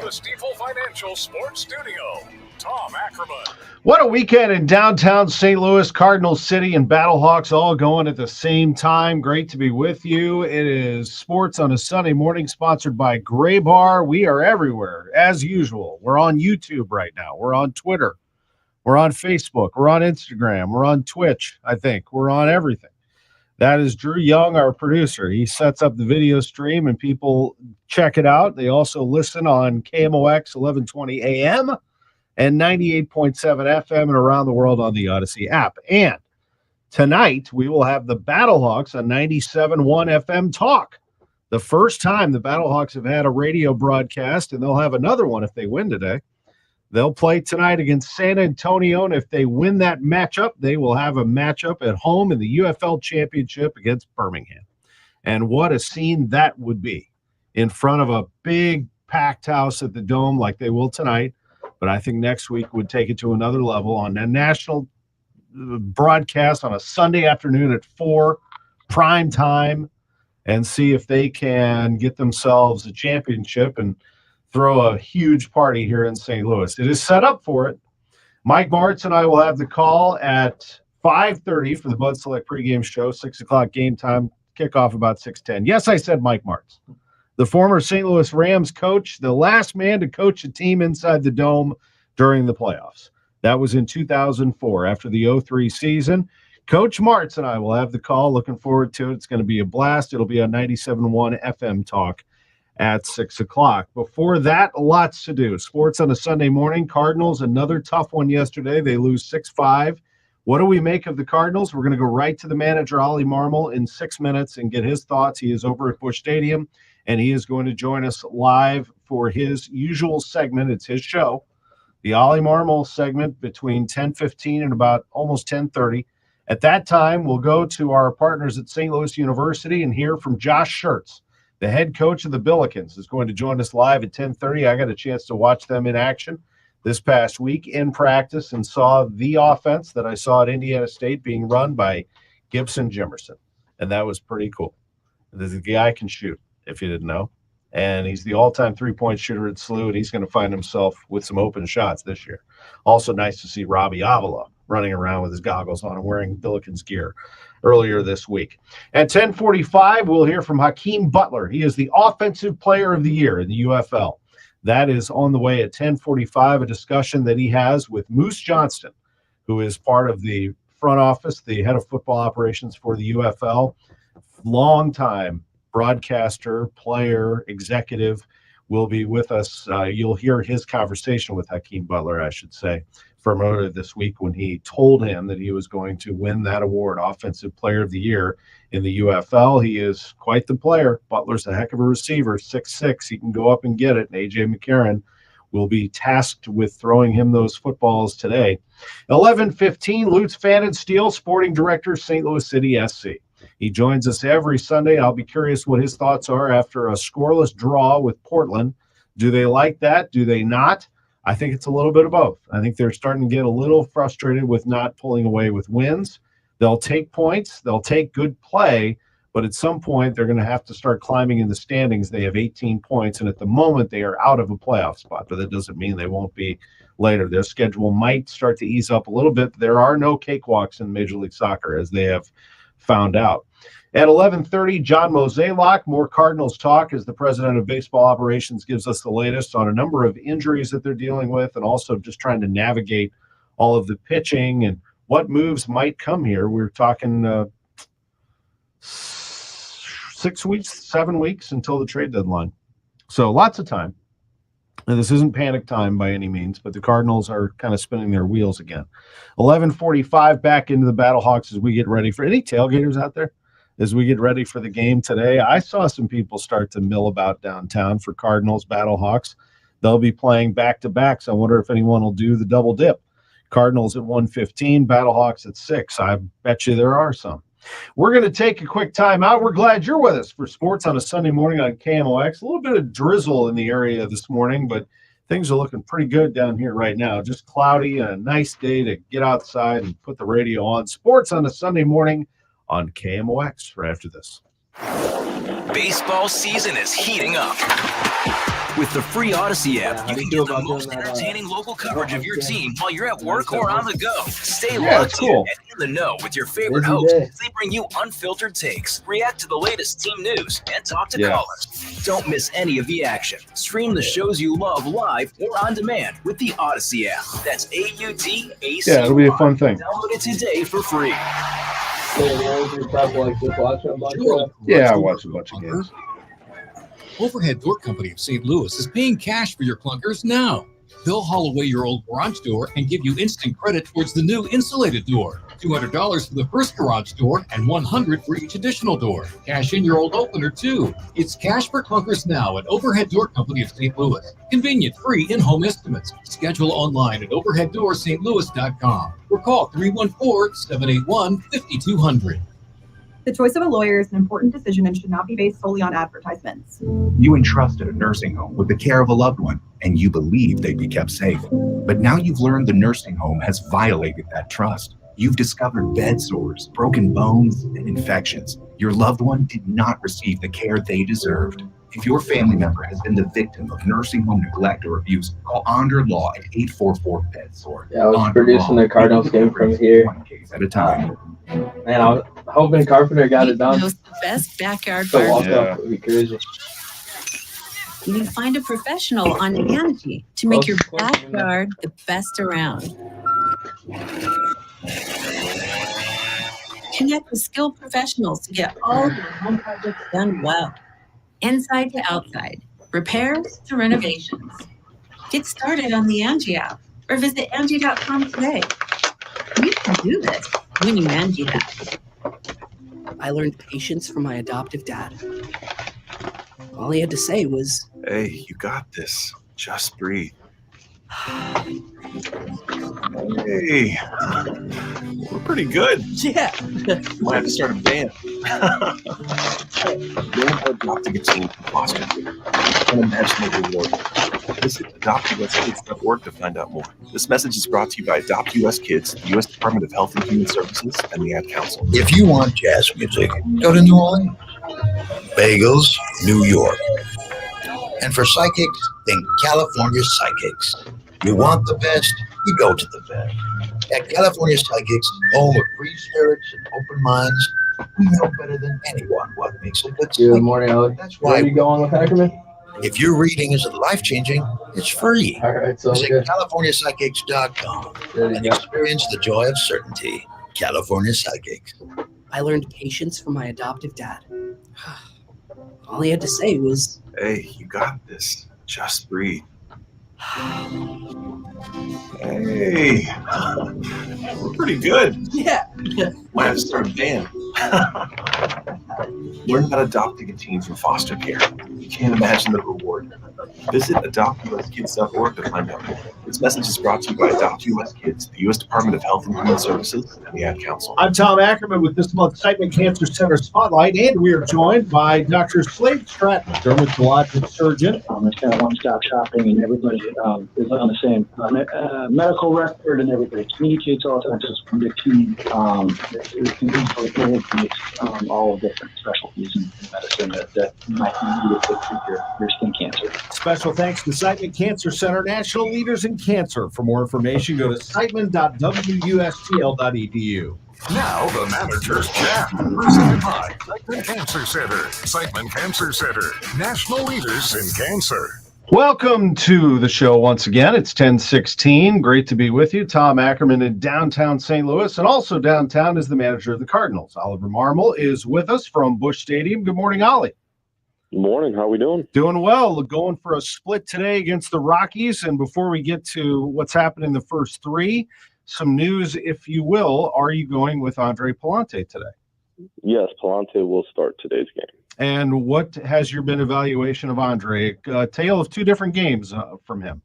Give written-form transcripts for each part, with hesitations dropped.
the Stifel Financial Sports Studio, Tom Ackerman. What a weekend in downtown St. Louis. Cardinal City and Battlehawks all going at the same time. Great to be with you. It is Sports on a Sunday morning, sponsored by Gray Bar. We are everywhere, as usual. We're on YouTube right now. We're on Twitter. We're on Facebook. We're on Instagram. We're on Twitch, I think. We're on everything. That is Drew Young, our producer. He sets up the video stream, and people check it out. They also listen on KMOX 1120 AM and 98.7 FM and around the world on the Odyssey app. And tonight, we will have the Battlehawks on 97.1 FM Talk. The first time the Battlehawks have had a radio broadcast, and they'll have another one if they win today. They'll play tonight against San Antonio, and if they win that matchup, they will have a matchup at home in the UFL Championship against Birmingham. And what a scene that would be in front of a big packed house at the Dome like they will tonight. But I think next week would take it to another level on a national broadcast on a Sunday afternoon at 4, prime time, and see if they can get themselves a championship and throw a huge party here in St. Louis. It is set up for it. Mike Martz and I will have the call at 5:30 for the Bud Select pregame show, 6 o'clock game time, kickoff about 6:10. Yes, I said Mike Martz, the former St. Louis Rams coach, the last man to coach a team inside the Dome during the playoffs. That was in 2004 after the 2003 season. Coach Martz and I will have the call. Looking forward to it. It's going to be a blast. It'll be on 97.1 FM Talk at 6 o'clock. Before that, lots to do. Sports on a Sunday morning. Cardinals, another tough one yesterday. They lose 6-5. What do we make of the Cardinals? We're going to go right to the manager, Oli Marmol, in 6 minutes and get his thoughts. He is over at Busch Stadium, and he is going to join us live for his usual segment. It's his show, the Oli Marmol segment, between 10:15 and about almost 10:30. At that time, we'll go to our partners at St. Louis University and hear from Josh Schertz. The head coach of the Billikens is going to join us live at 10:30. I got a chance to watch them in action this past week in practice and saw the offense that I saw at Indiana State being run by Gibson Jimerson, and that was pretty cool. The guy can shoot, if you didn't know, and he's the all-time three-point shooter at SLU, and he's going to find himself with some open shots this year. Also nice to see Robbie Avila running around with his goggles on and wearing Billikens gear earlier this week. At 10:45, we'll hear from Hakeem Butler. He is the Offensive Player of the Year in the UFL. That is on the way at 10:45, a discussion that he has with Moose Johnston, who is part of the front office, the head of football operations for the UFL. Longtime broadcaster, player, executive, will be with us. You'll hear his conversation with Hakeem Butler, I should say, from earlier this week when he told him that he was going to win that award, Offensive Player of the Year in the UFL. He is quite the player. Butler's a heck of a receiver, 6'6". He can go up and get it, and A.J. McCarron will be tasked with throwing him those footballs today. 11:15, Lutz Pfannenstiel, sporting director, St. Louis City SC. He joins us every Sunday. I'll be curious what his thoughts are after a scoreless draw with Portland. Do they like that? Do they not? I think it's a little bit of both. I think they're starting to get a little frustrated with not pulling away with wins. They'll take points. They'll take good play. But at some point, they're going to have to start climbing in the standings. They have 18 points, and at the moment, they are out of a playoff spot. But that doesn't mean they won't be later. Their schedule might start to ease up a little bit. There are no cakewalks in Major League Soccer, as they have found out. At 11:30, John Mozeliak, more Cardinals talk, as the president of baseball operations gives us the latest on a number of injuries that they're dealing with, and also just trying to navigate all of the pitching and what moves might come here. We're talking 6 weeks, 7 weeks until the trade deadline. So lots of time. And this isn't panic time by any means, but the Cardinals are kind of spinning their wheels again. 11:45, back into the Battlehawks as we get ready for any tailgaters out there. As we get ready for the game today, I saw some people start to mill about downtown for Cardinals, Battlehawks. They'll be playing back-to-backs. I wonder if anyone will do the double dip. Cardinals at 1:15, Battlehawks at 6. I bet you there are some. We're going to take a quick time out. We're glad you're with us for Sports on a Sunday morning on KMOX. A little bit of drizzle in the area this morning, but things are looking pretty good down here right now. Just cloudy and a nice day to get outside and put the radio on. Sports on a Sunday morning on KMOX for after this. Baseball season is heating up. With the free Odyssey app, you can get the most entertaining local coverage of your team while you're at work or on the go. Stay locked in and in the know with your favorite hosts as they bring you unfiltered takes, react to the latest team news, and talk to callers. Don't miss any of the action. Stream the shows you love live or on demand with the Odyssey app. That's AUDACY. Yeah, it'll be a fun thing. Download it today for free. Yeah, I watch a bunch of games. Overhead Door Company of St. Louis is paying cash for your clunkers now. They'll haul away your old garage door and give you instant credit towards the new insulated door. $200 for the first garage door and $100 for each additional door. Cash in your old opener too. It's cash for clunkers now at Overhead Door Company of St. Louis. Convenient, free in-home estimates. Schedule online at overheaddoorstlouis.com or call 314-781-5200. The choice of a lawyer is an important decision and should not be based solely on advertisements. You entrusted a nursing home with the care of a loved one, and you believed they'd be kept safe. But now you've learned the nursing home has violated that trust. You've discovered bed sores, broken bones, and infections. Your loved one did not receive the care they deserved. If your family member has been the victim of nursing home neglect or abuse, call Onder Law at 844-BED-SORE. Yeah, I was producing the Cardinals game from here. One case at a time. And I was hoping Carpenter got it done. The best backyard The barbecue. walk-up would be crazy. You can find a professional on Angie to make your backyard the best around. Connect with skilled professionals to get all your home projects done well. Inside to outside, repairs to renovations. Get started on the Angie app or visit Angie.com today. You can do this when you Angie that. I learned patience from my adoptive dad. All he had to say was, "Hey, you got this. Just breathe." Hey, we're pretty good. yeah. Might have to start a band. Learn how to adopt to get to foster care. And imagine the reward. Visit adoptuskids.org to find out more. This message is brought to you by Adopt US Kids, the U.S. Department of Health and Human Services, and the Ad Council. If you want jazz music, go to New Orleans. Bagels, New York. And for psychics, think California Psychics. You want the best, you go to the best. At California Psychics, home of free spirits and open minds, we know better than anyone what makes a good psychic. Good morning, Oli. That's Where why are you going with Ackerman? if your reading isn't life-changing, it's free. All right, so visit CaliforniaPsychics.com and experience the joy of certainty. California Psychics. I learned patience from my adoptive dad. All he had to say was, "Hey, you got this. Just breathe." Hey, we're pretty good. yeah. Might have to start a band. Learn how to adopt a teen from foster care. You can't imagine the reward. Visit adoptuskids.org to find out more. This message is brought to you by Adopt US Kids, the U.S. Department of Health and Human Services, and the Ad Council. I'm Tom Ackerman with this month's Excitement Cancer Center Spotlight, and we are joined by Dr. Slade Stratton, dermatologic surgeon. It's kind of one-stop shopping, and everybody is on the same medical record, and everybody communicates all the time. Just from the team, all different specialties in medicine that might be needed to treat your skin cancer. Special thanks to Excitement Cancer Center, national leaders in cancer. For more information, go to excitement.wustl.edu. Now the Manager's Chat, presented by Excitement Cancer Center. Excitement Cancer Center, national leaders in cancer. Welcome to the show once again. It's 10:16. Great to be with you. Tom Ackerman in downtown St. Louis, and also downtown is the manager of the Cardinals. Oli Marmol is with us from Busch Stadium. Good morning, Oli. Good morning. How are we doing? Doing well. Going for a split today against the Rockies. And before we get to what's happened in the first three, some news, if you will. Are you going with Andre Pallante today? Yes, Pallante will start today's game. And what has your been evaluation of Andre? A tale of two different games from him.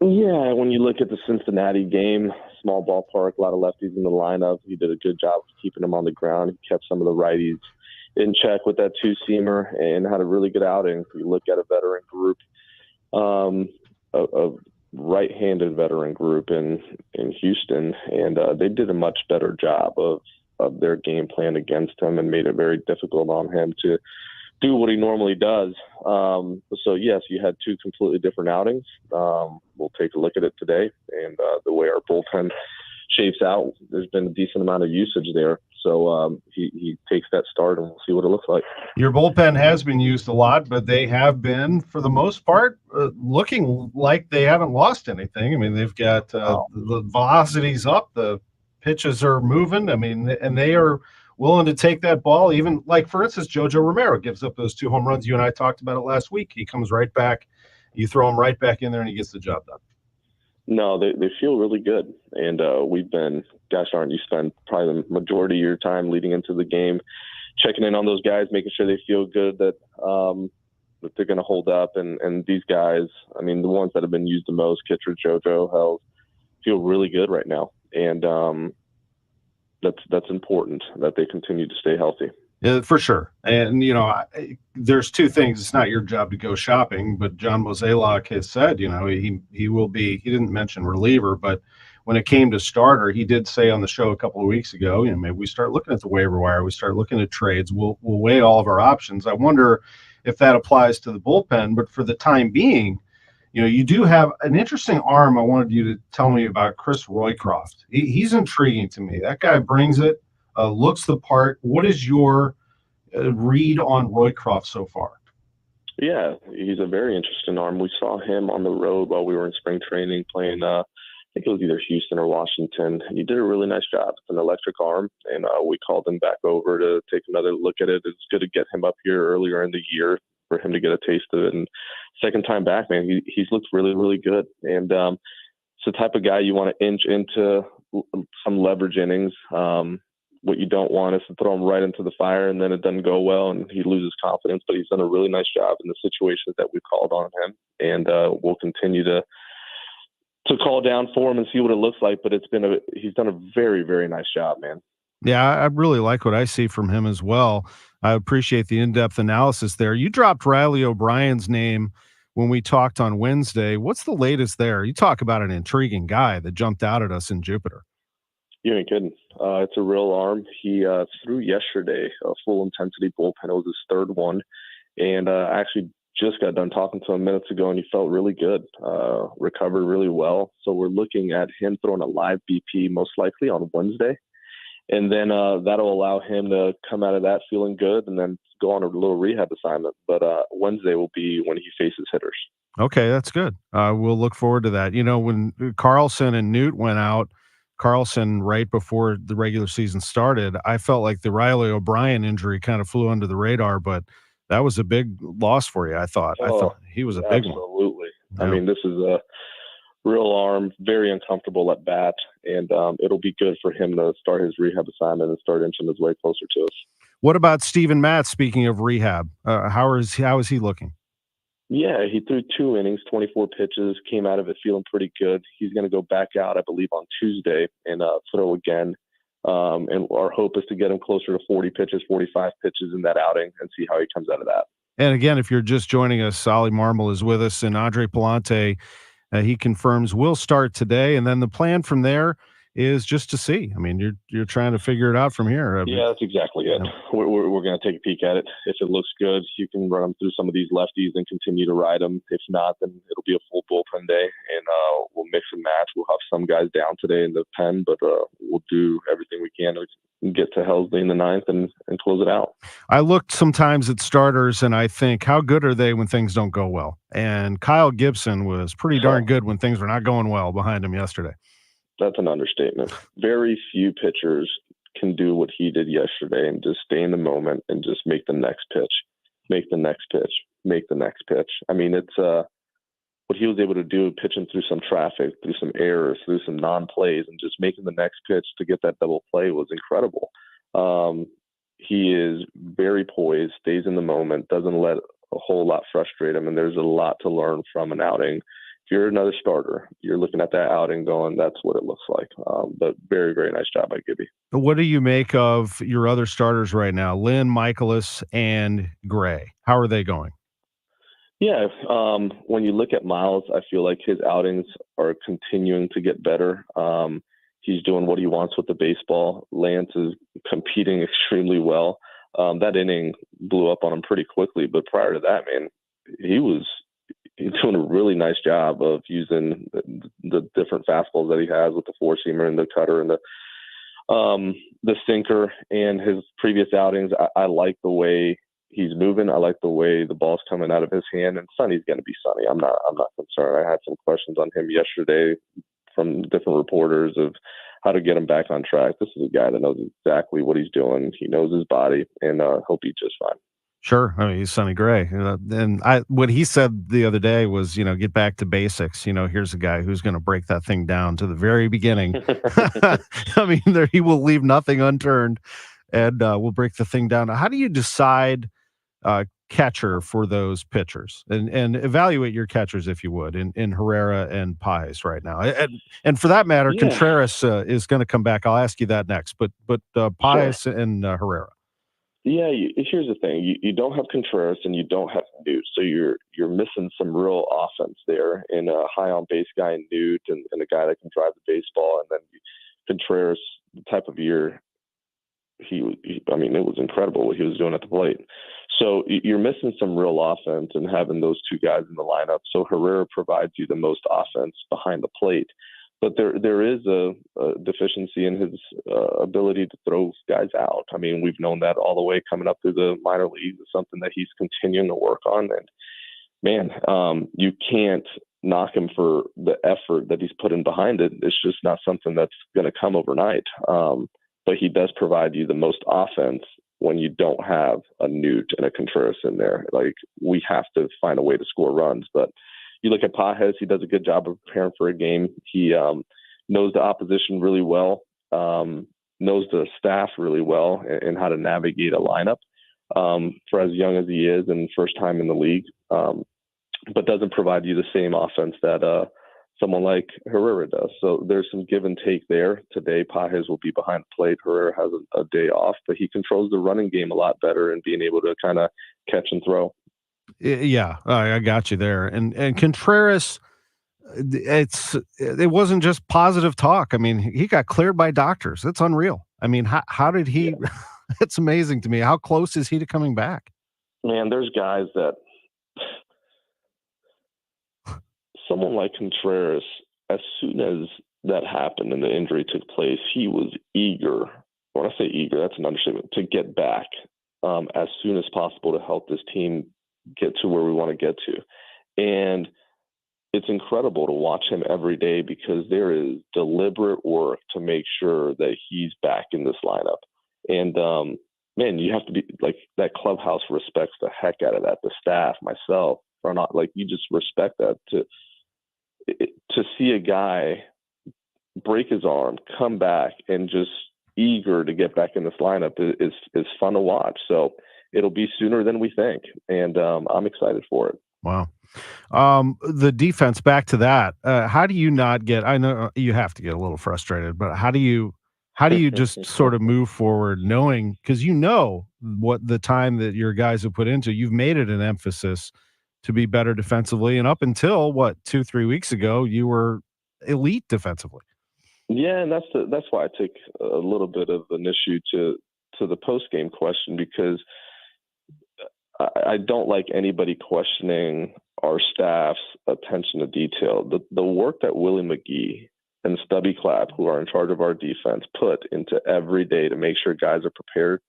Yeah, when you look at the Cincinnati game, small ballpark, a lot of lefties in the lineup. He did a good job of keeping them on the ground. He kept some of the righties in check with that two-seamer and had a really good outing. If you look at a veteran group, a right-handed veteran group in Houston, and they did a much better job of their game plan against him and made it very difficult on him to do what he normally does. So yes, you had two completely different outings. We'll take a look at it today, and the way our bullpen shapes out, there's been a decent amount of usage there. So he takes that start, and we'll see what it looks like. Your bullpen has been used a lot, but they have been, for the most part, looking like they haven't lost anything. I mean, they've got the velocities up, the pitches are moving. I mean, and they are willing to take that ball. Even like, for instance, JoJo Romero gives up those 2 home runs. You and I talked about it last week. He comes right back. You throw him right back in there, and he gets the job done. No, they feel really good. And we've been, gosh darn, you spend probably the majority of your time leading into the game checking in on those guys, making sure they feel good, that they're going to hold up. And these guys, I mean, the ones that have been used the most, Kittredge, JoJo, Held, feel really good right now. And that's important that they continue to stay healthy. Yeah, for sure. And, there's two things. It's not your job to go shopping, but John Mozeliak has said, he will be, he didn't mention reliever, but when it came to starter, he did say on the show a couple of weeks ago, maybe we start looking at the waiver wire, we start looking at trades, we'll weigh all of our options. I wonder if that applies to the bullpen, but for the time being, you do have an interesting arm. I wanted you to tell me about Chris Roycroft. He's intriguing to me. That guy brings it. Looks the part. What is your read on Roycroft so far? Yeah, he's a very interesting arm. We saw him on the road while we were in spring training playing, I think it was either Houston or Washington. He did a really nice job. It's an electric arm, and we called him back over to take another look at it. It's good to get him up here earlier in the year for him to get a taste of it. And second time back, man, he's looked really, really good. And it's the type of guy you want to inch into some leverage innings. What you don't want is to throw him right into the fire and then it doesn't go well and he loses confidence. But he's done a really nice job in the situations that we called on him, and we'll continue to call down for him and see what it looks like. But he's done a very, very nice job, man. Yeah, I really like what I see from him as well. I appreciate the in-depth analysis there. You dropped Riley O'Brien's name when we talked on Wednesday. What's the latest there? You talk about an intriguing guy that jumped out at us in Jupiter. You ain't kidding. It's a real arm. He threw yesterday a full intensity bullpen. It was his third one. And I actually just got done talking to him minutes ago, and he felt really good, recovered really well. So we're looking at him throwing a live BP most likely on Wednesday. And then that'll allow him to come out of that feeling good and then go on a little rehab assignment. But Wednesday will be when he faces hitters. Okay, that's good. We'll look forward to that. When Carlson and Newt went out, Carlson right before the regular season started, I felt like the Riley O'Brien injury kind of flew under the radar, but that was a big loss for you, I thought. I thought he was a big one. Absolutely. Yeah. I mean, this is a real arm, very uncomfortable at bat, and it'll be good for him to start his rehab assignment and start inching his way closer to us. What about Steven Matz, speaking of rehab? How is he looking? Yeah, he threw 2 innings, 24 pitches, came out of it feeling pretty good. He's going to go back out, I believe, on Tuesday and throw again. And our hope is to get him closer to 40 pitches, 45 pitches in that outing and see how he comes out of that. And again, if you're just joining us, Oli Marmol is with us, and Andre Palante, he confirms will start today. And then the plan from there is just to see. I mean, you're trying to figure it out from here. Yeah, that's exactly it. We're going to take a peek at it. If it looks good, you can run them through some of these lefties and continue to ride them. If not, then it'll be a full bullpen day, and we'll mix and match. We'll have some guys down today in the pen, but we'll do everything we can to get to Helsley in the 9th and close it out. I looked sometimes at starters, and I think, how good are they when things don't go well? And Kyle Gibson was pretty darn good when things were not going well behind him yesterday. That's an understatement. Very few pitchers can do what he did yesterday and just stay in the moment and just make the next pitch, make the next pitch, make the next pitch. I mean, it's what he was able to do, pitching through some traffic, through some errors, through some non-plays, and just making the next pitch to get that double play was incredible. He is very poised, stays in the moment, doesn't let a whole lot frustrate him, and there's a lot to learn from an outing. If you're another starter, you're looking at that outing going, that's what it looks like. But very, very nice job by Gibby. What do you make of your other starters right now, Lynn, Michaelis, and Gray? How are they going? Yeah, when you look at Miles, I feel like his outings are continuing to get better. He's doing what he wants with the baseball. Lance is competing extremely well. That inning blew up on him pretty quickly, but prior to that, man, he's doing a really nice job of using the different fastballs that he has with the four-seamer and the cutter and the sinker. And his previous outings, I like the way he's moving. I like the way the ball's coming out of his hand. And Sonny's going to be Sonny. I'm not concerned. I had some questions on him yesterday from different reporters of how to get him back on track. This is a guy that knows exactly what he's doing. He knows his body, and he'll be just fine. Sure. I mean, he's Sonny Gray. And what he said the other day was, get back to basics. Here's a guy who's going to break that thing down to the very beginning. I mean, he will leave nothing unturned, and we'll break the thing down. How do you decide catcher for those pitchers, and evaluate your catchers, if you would, in Herrera and Páez right now? And for that matter, Contreras is going to come back. I'll ask you that next. But Páez and Herrera. Yeah, here's the thing: you don't have Contreras and you don't have Newt, so you're missing some real offense there. And a high on base guy in Newt, and a guy that can drive the baseball, and then Contreras, the type of year he I mean, it was incredible what he was doing at the plate. So you're missing some real offense and having those two guys in the lineup. So Herrera provides you the most offense behind the plate. But there is a deficiency in his ability to throw guys out. I mean, we've known that all the way coming up through the minor leagues. It's something that he's continuing to work on. And, man, you can't knock him for the effort that he's put in behind it. It's just not something that's going to come overnight. But he does provide you the most offense when you don't have a Newt and a Contreras in there. Like, we have to find a way to score runs. But you look at Páez, he does a good job of preparing for a game. He knows the opposition really well, knows the staff really well, and how to navigate a lineup for as young as he is and first time in the league, but doesn't provide you the same offense that someone like Herrera does. So there's some give and take there. Today, Páez will be behind the plate. Herrera has a day off, but he controls the running game a lot better and being able to kind of catch and throw. Yeah, I got you there. And Contreras, it wasn't just positive talk. I mean, he got cleared by doctors. That's unreal. I mean, how did he? Yeah. It's amazing to me. How close is he to coming back? Man, there's guys that someone like Contreras, as soon as that happened and the injury took place, he was eager. When I say eager, that's an understatement, to get back as soon as possible to help this team get to where we want to get to. And it's incredible to watch him every day because there is deliberate work to make sure that he's back in this lineup. And, man, you have to be like, that clubhouse respects the heck out of that. The staff, myself, are not like, you just respect that. To see a guy break his arm, come back, and just eager to get back in this lineup is fun to watch. So it'll be sooner than we think, and I'm excited for it. Wow. The defense, back to that. How do you not get? I know you have to get a little frustrated, but how do you just sort of move forward, knowing, because you know what the time that your guys have put into, you've made it an emphasis to be better defensively, and up until 2-3 weeks ago, you were elite defensively. Yeah, and that's why I take a little bit of an issue to the post game question, because I don't like anybody questioning our staff's attention to detail. The work that Willie McGee and Stubby Clapp, who are in charge of our defense, put into every day to make sure guys are prepared,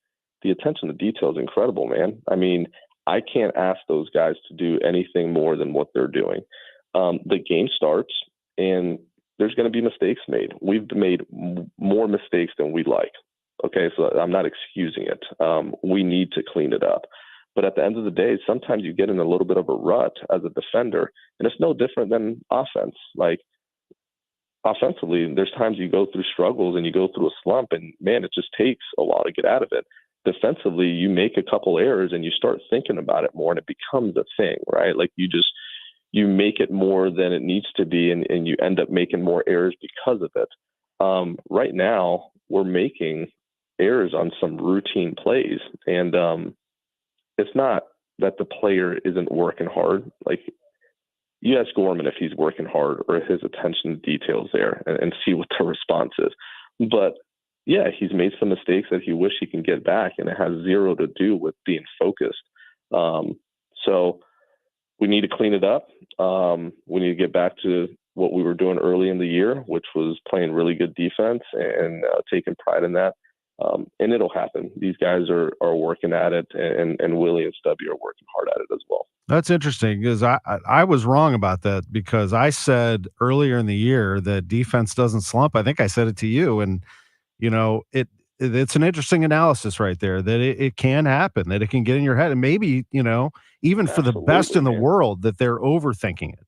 the attention to detail is incredible, man. I mean, I can't ask those guys to do anything more than what they're doing. The game starts, and there's going to be mistakes made. We've made more mistakes than we'd like. Okay, so I'm not excusing it. We need to clean it up. But at the end of the day, sometimes you get in a little bit of a rut as a defender, and it's no different than offense. Like, offensively, there's times you go through struggles and you go through a slump, and, man, it just takes a while to get out of it. Defensively, you make a couple errors and you start thinking about it more, and it becomes a thing, right? Like, you make it more than it needs to be, and you end up making more errors because of it. Right now, we're making errors on some routine plays, and it's not that the player isn't working hard. Like, you ask Gorman if he's working hard or his attention to details there, and see what the response is. But yeah, he's made some mistakes that he wish he can get back, and it has zero to do with being focused. So we need to clean it up. We need to get back to what we were doing early in the year, which was playing really good defense and taking pride in that. And it'll happen. These guys are working at it, and Willie and Stubby are working hard at it as well. That's interesting, because I was wrong about that, because I said earlier in the year that defense doesn't slump. I think I said it to you, and it's an interesting analysis right there, that it can happen, that it can get in your head, and maybe even for the best in the world, that they're overthinking it.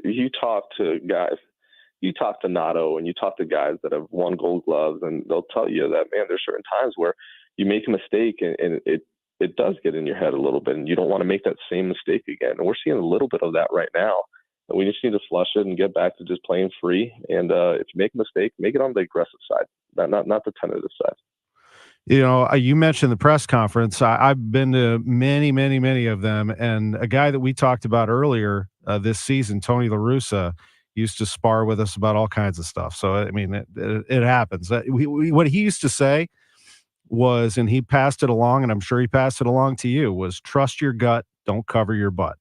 You talk to guys. You talk to Nato, and you talk to guys that have won Gold Gloves, and they'll tell you that, man, there's certain times where you make a mistake and it does get in your head a little bit, and you don't want to make that same mistake again. And we're seeing a little bit of that right now. And we just need to flush it and get back to just playing free. And if you make a mistake, make it on the aggressive side, not the tentative side. You mentioned the press conference. I've been to many, many, many of them. And a guy that we talked about earlier this season, Tony La Russa, used to spar with us about all kinds of stuff. So, I mean, it happens. What he used to say was, and he passed it along, and I'm sure he passed it along to you, was trust your gut, don't cover your butt.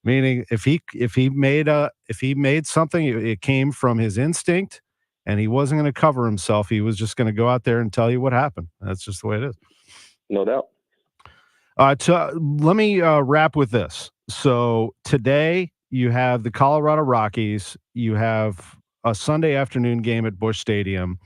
Meaning if he made something, it came from his instinct, and he wasn't going to cover himself. He was just going to go out there and tell you what happened. That's just the way it is. No doubt. Let me wrap with this. So today you have the Colorado Rockies. You have a Sunday afternoon game at Busch Stadium.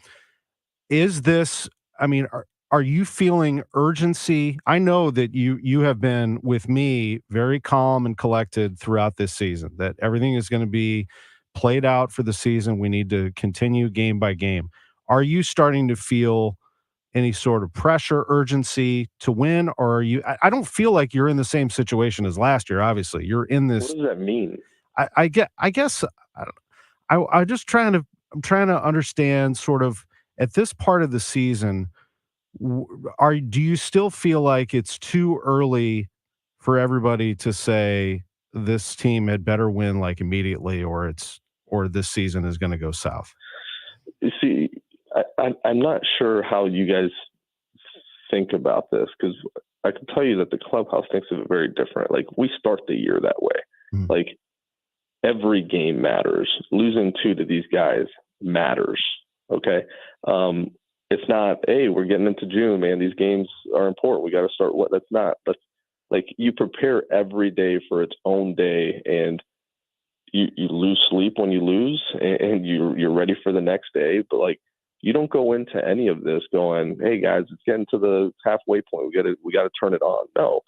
Is this, I mean, are you feeling urgency? I know that you have been with me very calm and collected throughout this season, that everything is going to be played out for the season. We need to continue game by game. Are you starting to feel any sort of pressure, urgency to win, or are you? I don't feel like you're in the same situation as last year. Obviously, you're in this. What does that mean? I guess I'm trying to understand sort of at this part of the season. Do you still feel like it's too early for everybody to say this team had better win like immediately, or this season is going to go south? You see, I'm not sure how you guys think about this, because I can tell you that the clubhouse thinks of it very different. Like, we start the year that way. Like, every game matters. Losing 2 to these guys matters. Okay. It's not, hey, we're getting into June, man. These games are important. We got to start. That's not. But like, you prepare every day for its own day, and you lose sleep when you lose, and you're ready for the next day. But like, you don't go into any of this going, hey guys, it's getting to the halfway point. We got to turn it on. No.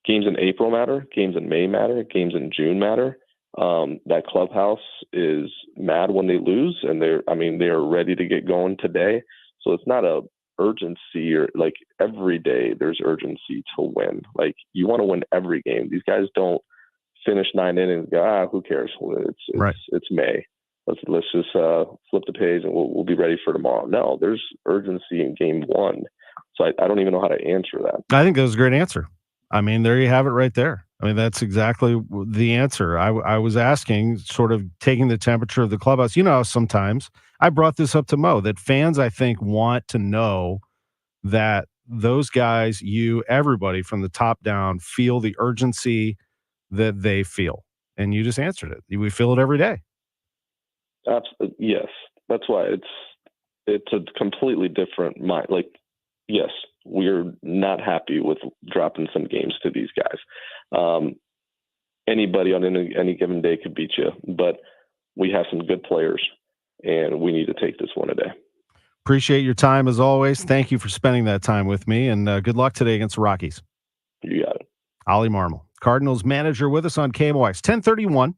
Games in April matter. Games in May matter. Games in June matter. That clubhouse is mad when they lose, and they are ready to get going today. So it's not a urgency, or like every day there's urgency to win. Like, you want to win every game. These guys don't finish 9 innings and go, who cares? It's May. Let's just flip the page and we'll be ready for tomorrow. No, there's urgency in game 1. So I don't even know how to answer that. I think that was a great answer. I mean, there you have it right there. I mean, that's exactly the answer. I was asking, sort of taking the temperature of the clubhouse. Sometimes I brought this up to Mo, that fans, I think, want to know that those guys, everybody from the top down, feel the urgency that they feel. And you just answered it. We feel it every day. Absolutely. Yes. That's why it's a completely different mind. Like, yes, we're not happy with dropping some games to these guys. Anybody on any given day could beat you, but we have some good players, and we need to take this one a day. Appreciate your time as always. Thank you for spending that time with me, and good luck today against the Rockies. You got it. Oli Marmol, Cardinals manager, with us on KMOX. 10:31.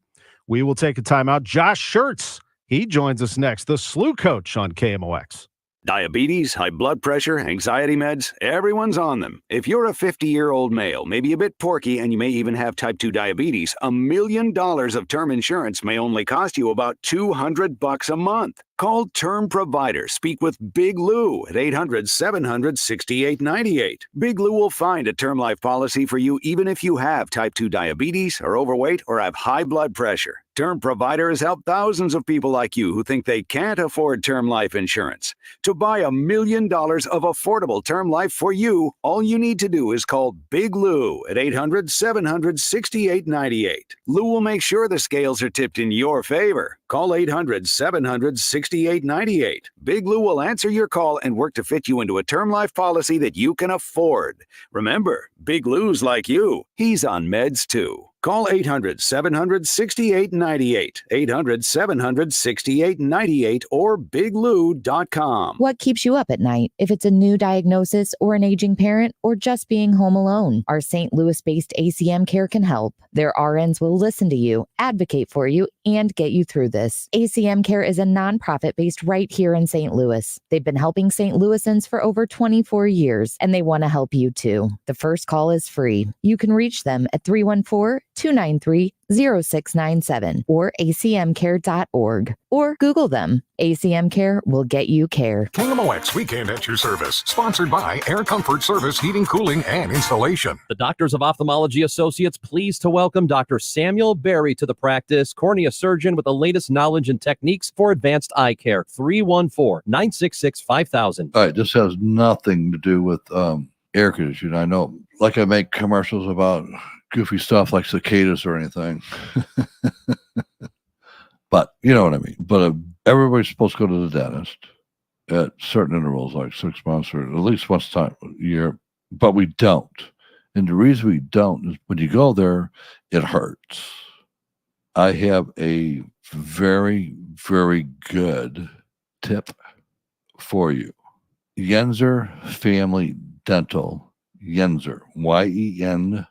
We will take a timeout. Josh Schertz, he joins us next, the SLU coach on KMOX. Diabetes, high blood pressure, anxiety meds, everyone's on them. If you're a 50-year-old male, maybe a bit porky, and you may even have type 2 diabetes, $1 million of term insurance may only cost you about $200 a month. Call Term Provider. Speak with Big Lou at 800-700-6898. Big Lou will find a term life policy for you even if you have type 2 diabetes, are overweight, or have high blood pressure. Term Provider has helped thousands of people like you who think they can't afford term life insurance. To buy $1 million of affordable term life for you, all you need to do is call Big Lou at 800-700-6898. Lou will make sure the scales are tipped in your favor. Call 800-700-6898. Big Lou will answer your call and work to fit you into a term life policy that you can afford. Remember, Big Lou's like you. He's on meds too. Call 800-700-6898, 800-700-6898, or biglou.com. What keeps you up at night? If it's a new diagnosis or an aging parent or just being home alone, our St. Louis-based ACM Care can help. Their RNs will listen to you, advocate for you, and get you through this. ACM Care is a nonprofit based right here in St. Louis. They've been helping St. Louisans for over 24 years, and they want to help you too. The first call is free. You can reach them at 314-293-0697 or acmcare.org, or Google them. ACM Care will get you care. KMOX Weekend at your service. Sponsored by Air Comfort Service Heating, Cooling, and Installation. The Doctors of Ophthalmology Associates pleased to welcome Dr. Samuel Berry to the practice, cornea surgeon with the latest knowledge and techniques for advanced eye care. 314-966-5000. All right, this has nothing to do with air conditioning. I know, like I make commercials about goofy stuff like cicadas or anything. But you know what I mean. But everybody's supposed to go to the dentist at certain intervals, like 6 months or at least once a year. But we don't. And the reason we don't is when you go there, it hurts. I have a very, very good tip for you. Yenzer Family Dental. Yenzer. YENZER.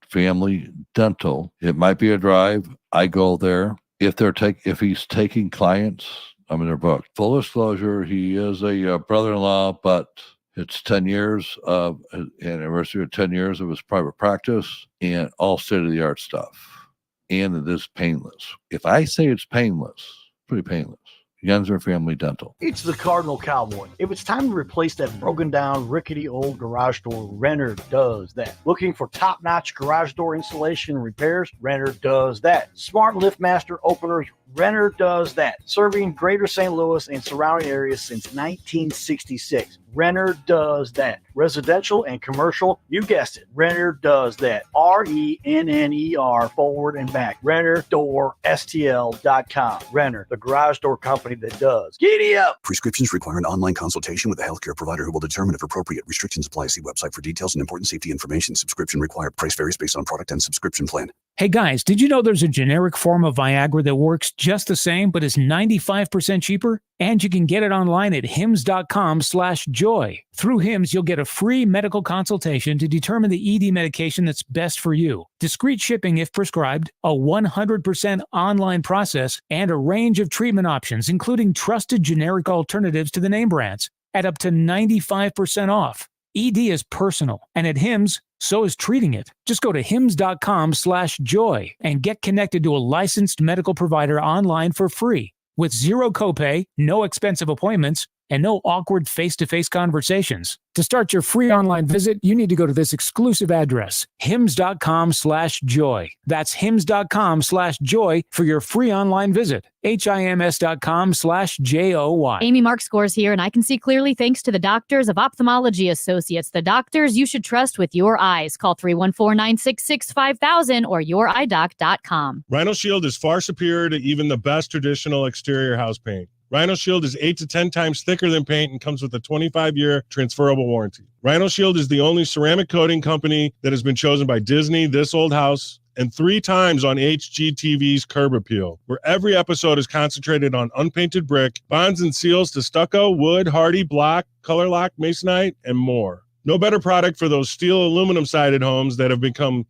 Family Dental. It might be a drive. I go there. If he's taking clients, I'm in their book. Full disclosure, he is a brother-in-law, but it's 10 years of an anniversary of 10 years of his private practice and all state-of-the-art stuff. And it is painless. If I say it's painless, pretty painless. Yenzer Family Dental. It's the Cardinal Cowboy. If it's time to replace that broken down, rickety old garage door, Renner does that. Looking for top-notch garage door installation and repairs? Renner does that. Smart LiftMaster openers? Renner does that. Serving Greater St. Louis and surrounding areas since 1966. Renner does that. Residential and commercial, you guessed it. Renner does that. RENNER forward and back. RennerDoorSTL.com. Renner, the garage door company that does. Giddy up! Prescriptions require an online consultation with a healthcare provider who will determine if appropriate. Restrictions apply. See website for details and important safety information. Subscription required. Price varies based on product and subscription plan. Hey guys, did you know there's a generic form of Viagra that works just the same but is 95% cheaper? And you can get it online at hims.com/joy. Through Hims, you'll get a free medical consultation to determine the ED medication that's best for you. Discreet shipping if prescribed, a 100% online process, and a range of treatment options, including trusted generic alternatives to the name brands, at up to 95% off. ED is personal, and at Hims, so is treating it. Just go to hims.com/joy and get connected to a licensed medical provider online for free with zero copay, no expensive appointments, and no awkward face-to-face conversations. To start your free online visit, you need to go to this exclusive address, hims.com/joy. That's hims.com/joy for your free online visit. HIMS.com/JOY. Amy Mark scores here, and I can see clearly thanks to the Doctors of Ophthalmology Associates, the doctors you should trust with your eyes. Call 314-966-5000 or youridoc.com. Rhino Shield is far superior to even the best traditional exterior house paint. Rhino Shield is 8 to 10 times thicker than paint and comes with a 25-year transferable warranty. Rhino Shield is the only ceramic coating company that has been chosen by Disney, This Old House, and 3 times on HGTV's Curb Appeal, where every episode is concentrated on unpainted brick, bonds and seals to stucco, wood, hardy, block, color lock, masonite, and more. No better product for those steel aluminum-sided homes that have become,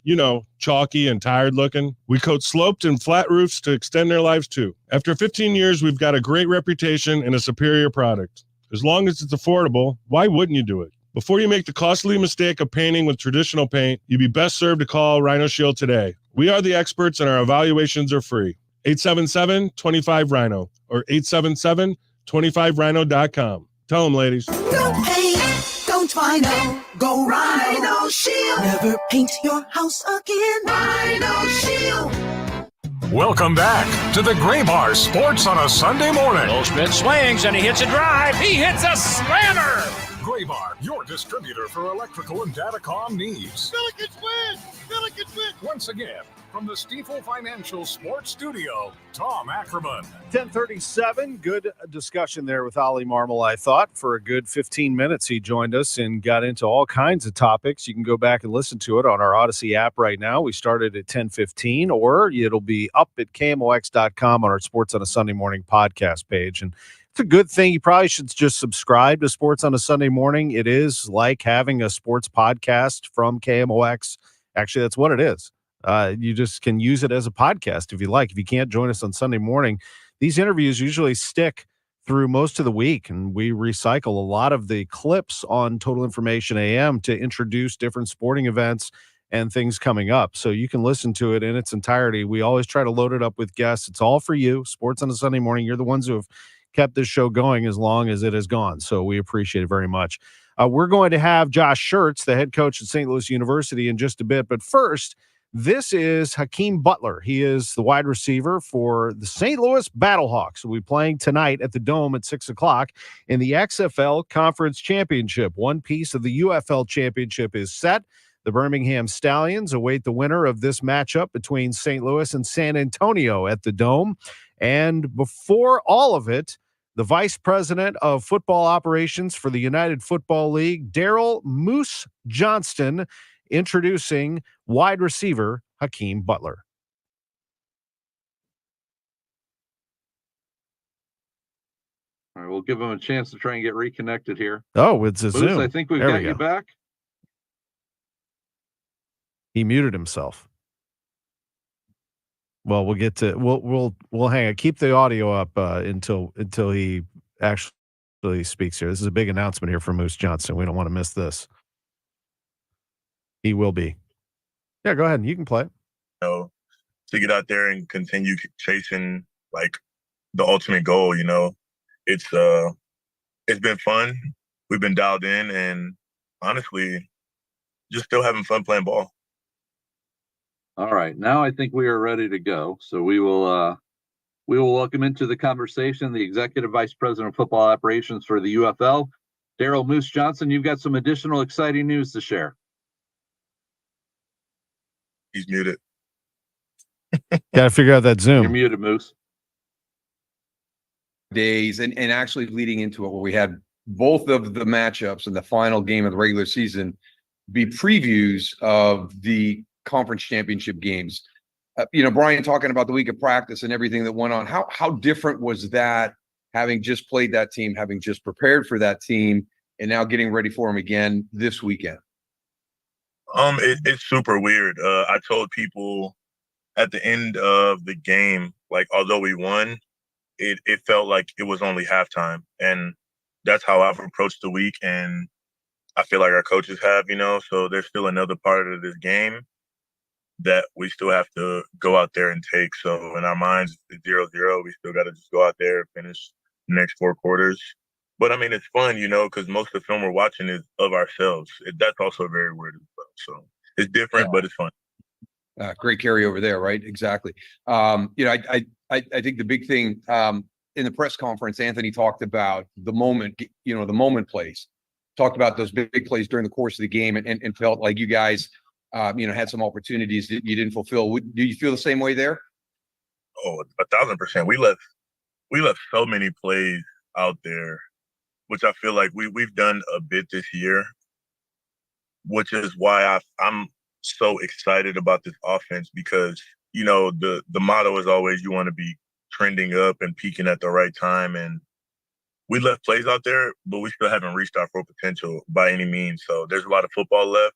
chalky and tired looking. We coat sloped and flat roofs to extend their lives too. After 15 years, we've got a great reputation and a superior product. As long as it's affordable, why wouldn't you do it? Before you make the costly mistake of painting with traditional paint, you'd be best served to call Rhino Shield today. We are the experts and our evaluations are free. 877-25-RHINO or 877-25rhino.com. Tell them, ladies. Don't paint, don't Rhino, go Rhino Shield. Never paint your house again. Rhino Shield. Welcome back to the Gray Bar Sports on a Sunday morning. Goldschmidt swings and he hits a drive. He hits a slammer. Gray Bar, your distributor for electrical and datacom needs. Billikens win! Billikens win! Once again, from the Stifel Financial Sports Studio, Tom Ackerman. 10:37. Good discussion there with Oli Marmol, I thought. For a good 15 minutes, he joined us and got into all kinds of topics. You can go back and listen to it on our Odyssey app right now. We started at 10:15, or it'll be up at KMOX.com on our Sports on a Sunday Morning podcast page. And it's a good thing. You probably should just subscribe to Sports on a Sunday Morning. It is like having a sports podcast from KMOX. Actually, that's what it is. You just can use it as a podcast if you like. If you can't join us on Sunday morning, these interviews usually stick through most of the week, and we recycle a lot of the clips on Total Information AM to introduce different sporting events and things coming up. So you can listen to it in its entirety. We always try to load it up with guests. It's all for you. Sports on a Sunday morning. You're the ones who have kept this show going as long as it has gone. So we appreciate it very much. We're going to have Josh Schertz, the head coach at St. Louis University, in just a bit. But first, this is Hakeem Butler. He is the wide receiver for the St. Louis Battlehawks. We'll be playing tonight at the Dome at 6 o'clock in the XFL Conference Championship. One piece of the UFL Championship is set. The Birmingham Stallions await the winner of this matchup between St. Louis and San Antonio at the Dome. And before all of it, the Vice President of Football Operations for the United Football League, Daryl Moose Johnston, introducing wide receiver Hakeem Butler. All right, we'll give him a chance to try and get reconnected here. Oh, it's a Moose, Zoom. I think we've There got we you go. back. He muted himself. Well, we'll get to we'll hang it. Keep the audio up until he actually speaks here. This is a big announcement here from Moose Johnston. We don't want to miss this. He will be. Yeah, go ahead. You can play it. To get out there and continue chasing like the ultimate goal, it's been fun. We've been dialed in and honestly just still having fun playing ball. All right, now I think we are ready to go. So we will welcome into the conversation the Executive Vice President of Football Operations for the UFL, Daryl Moose Johnston. You've got some additional exciting news to share. He's muted. Got to figure out that Zoom. You're muted, Moose. Days and actually leading into it, where we had both of the matchups in the final game of the regular season be previews of the conference championship games. Brian, talking about the week of practice and everything that went on, how different was that, having just played that team, having just prepared for that team, and now getting ready for them again this weekend? It's super weird. I told people at the end of the game, like, although we won, it felt like it was only halftime. And that's how I've approached the week. And I feel like our coaches have, so there's still another part of this game that we still have to go out there and take. So in our minds, it's 0-0. We still got to just go out there and finish the next 4 quarters. But, I mean, it's fun, because most of the film we're watching is of ourselves. That's also very weird as well. So it's different, but it's fun. Great carryover there, right? Exactly. I think the big thing in the press conference, Anthony talked about the moment, the moment plays. Talked about those big plays during the course of the game and felt like you guys, had some opportunities that you didn't fulfill. Do you feel the same way there? Oh, 1,000%. We left so many plays out there, which I feel like we've done a bit this year, which is why I'm so excited about this offense because, the motto is always you want to be trending up and peaking at the right time. And we left plays out there, but we still haven't reached our full potential by any means. So there's a lot of football left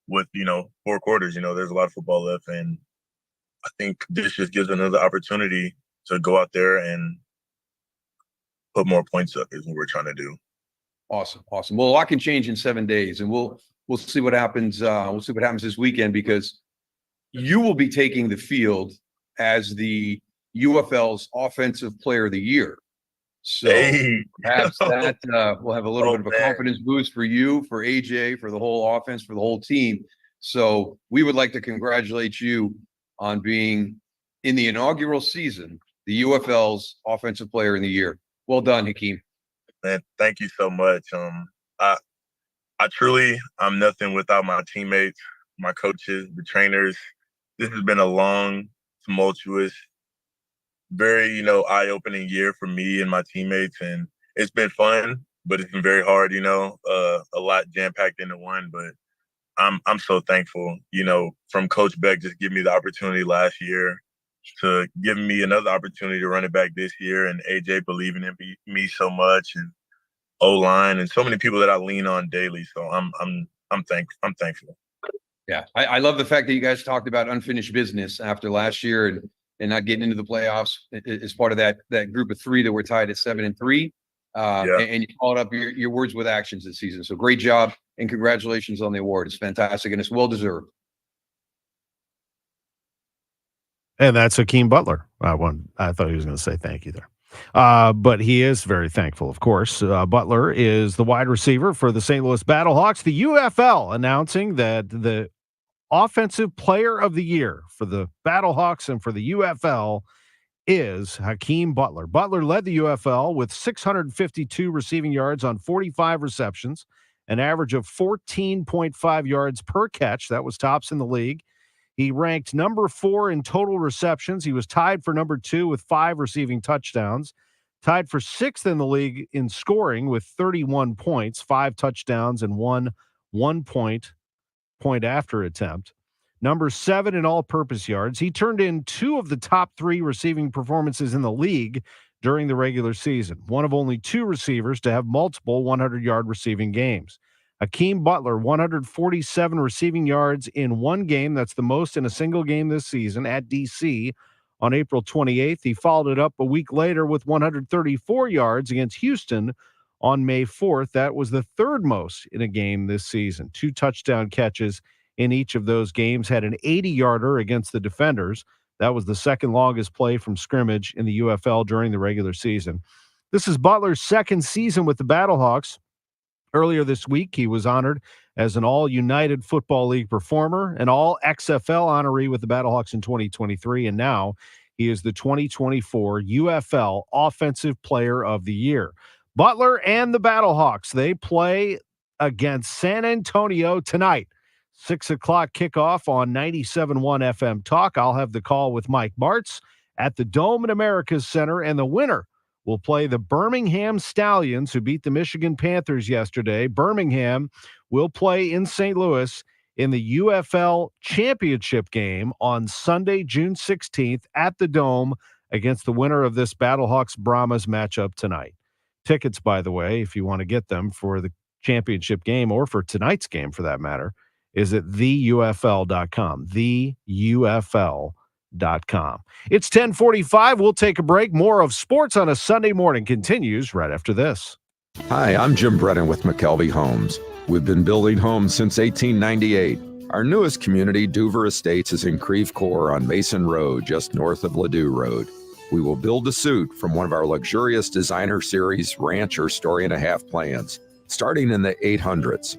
with, 4 quarters, there's a lot of football left. And I think this just gives another opportunity to go out there and put more points up is what we're trying to do. Awesome. Well, a lot can change in 7 days, and we'll see what happens. We'll see what happens this weekend because you will be taking the field as the UFL's Offensive Player of the Year. So perhaps that will have a little bit of a confidence boost for you, for AJ, for the whole offense, for the whole team. So we would like to congratulate you on being in the inaugural season, the UFL's Offensive Player of the Year. Well done, Hakeem. Man, thank you so much. I truly, I'm nothing without my teammates, my coaches, the trainers. This has been a long, tumultuous, very, eye-opening year for me and my teammates. And it's been fun, but it's been very hard, a lot jam-packed into one. But I'm so thankful, from Coach Beck just giving me the opportunity last year to giving me another opportunity to run it back this year, and AJ believing in me so much, and O-line and so many people that I lean on daily. So I'm thankful. Yeah, I love the fact that you guys talked about unfinished business after last year and not getting into the playoffs as part of that group of three that were tied at 7-3. And you followed up your words with actions this season. So great job and congratulations on the award. It's fantastic and it's well deserved. And that's Hakeem Butler. I thought he was going to say thank you there. But he is very thankful, of course. Butler is the wide receiver for the St. Louis Battlehawks. The UFL announcing that the Offensive Player of the Year for the Battlehawks and for the UFL is Hakeem Butler. Butler led the UFL with 652 receiving yards on 45 receptions, an average of 14.5 yards per catch. That was tops in the league. He ranked number 4 in total receptions. He was tied for number 2 with 5 receiving touchdowns, tied for 6th in the league in scoring with 31 points, 5 touchdowns and 1 point after attempt. Number 7 in all-purpose yards. He turned in 2 of the top 3 receiving performances in the league during the regular season, one of only 2 receivers to have multiple 100-yard receiving games. Hakeem Butler, 147 receiving yards in one game. That's the most in a single game this season at DC on April 28th. He followed it up a week later with 134 yards against Houston on May 4th. That was the 3rd most in a game this season. 2 touchdown catches in each of those games. Had an 80-yarder against the Defenders. That was the 2nd longest play from scrimmage in the UFL during the regular season. This is Butler's 2nd season with the Battlehawks. Earlier this week, he was honored as an All-United Football League performer, an All-XFL honoree with the Battlehawks in 2023, and now he is the 2024 UFL Offensive Player of the Year. Butler and the Battlehawks, they play against San Antonio tonight. 6 o'clock kickoff on 97.1 FM Talk. I'll have the call with Mike Martz at the Dome at America's Center, and the winner will play the Birmingham Stallions, who beat the Michigan Panthers yesterday. Birmingham will play in St. Louis in the UFL championship game on Sunday, June 16th at the Dome against the winner of this Battlehawks-Brahmas matchup tonight. Tickets, by the way, if you want to get them for the championship game or for tonight's game for that matter, is at theufl.com. theufl.com. It's 10:45. We'll take a break. More of Sports on a Sunday Morning continues right after this. Hi, I'm Jim Brennan with McKelvey Homes. We've been building homes since 1898. Our newest community, Duvер Estates, is in Creve Coeur on Mason Road, just north of Ladue Road. We will build a suite from one of our luxurious designer series ranch or story-and-a-half plans, starting in the 800s.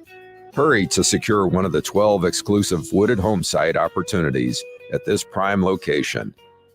Hurry to secure one of the 12 exclusive wooded home site opportunities at this prime location.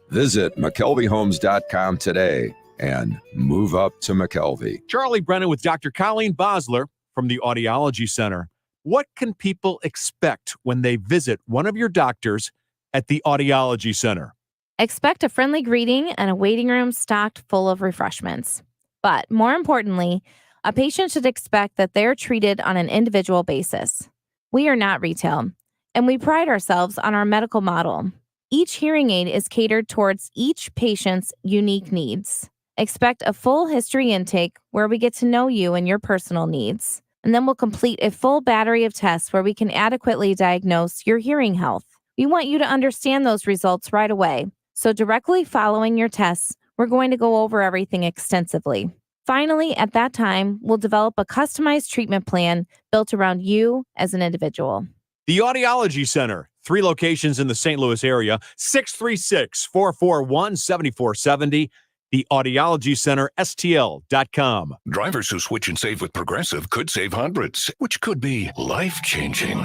Visit McKelveyHomes.com today and move up to McKelvey. Charlie Brennan with Dr. Colleen Bosler from the Audiology Center. What can people expect when they visit one of your doctors at the Audiology Center? Expect a friendly greeting and a waiting room stocked full of refreshments. But more importantly, a patient should expect that they're treated on an individual basis. We are not retail, and we pride ourselves on our medical model. Each hearing aid is catered towards each patient's unique needs. Expect a full history intake where we get to know you and your personal needs. And then we'll complete a full battery of tests where we can adequately diagnose your hearing health. We want you to understand those results right away. So directly following your tests, we're going to go over everything extensively. Finally, at that time, we'll develop a customized treatment plan built around you as an individual. The Audiology Center, 3 locations in the St. Louis area. 636-441-7470. The Audiology Center, STL.com. Drivers who switch and save with Progressive could save hundreds, which could be life-changing.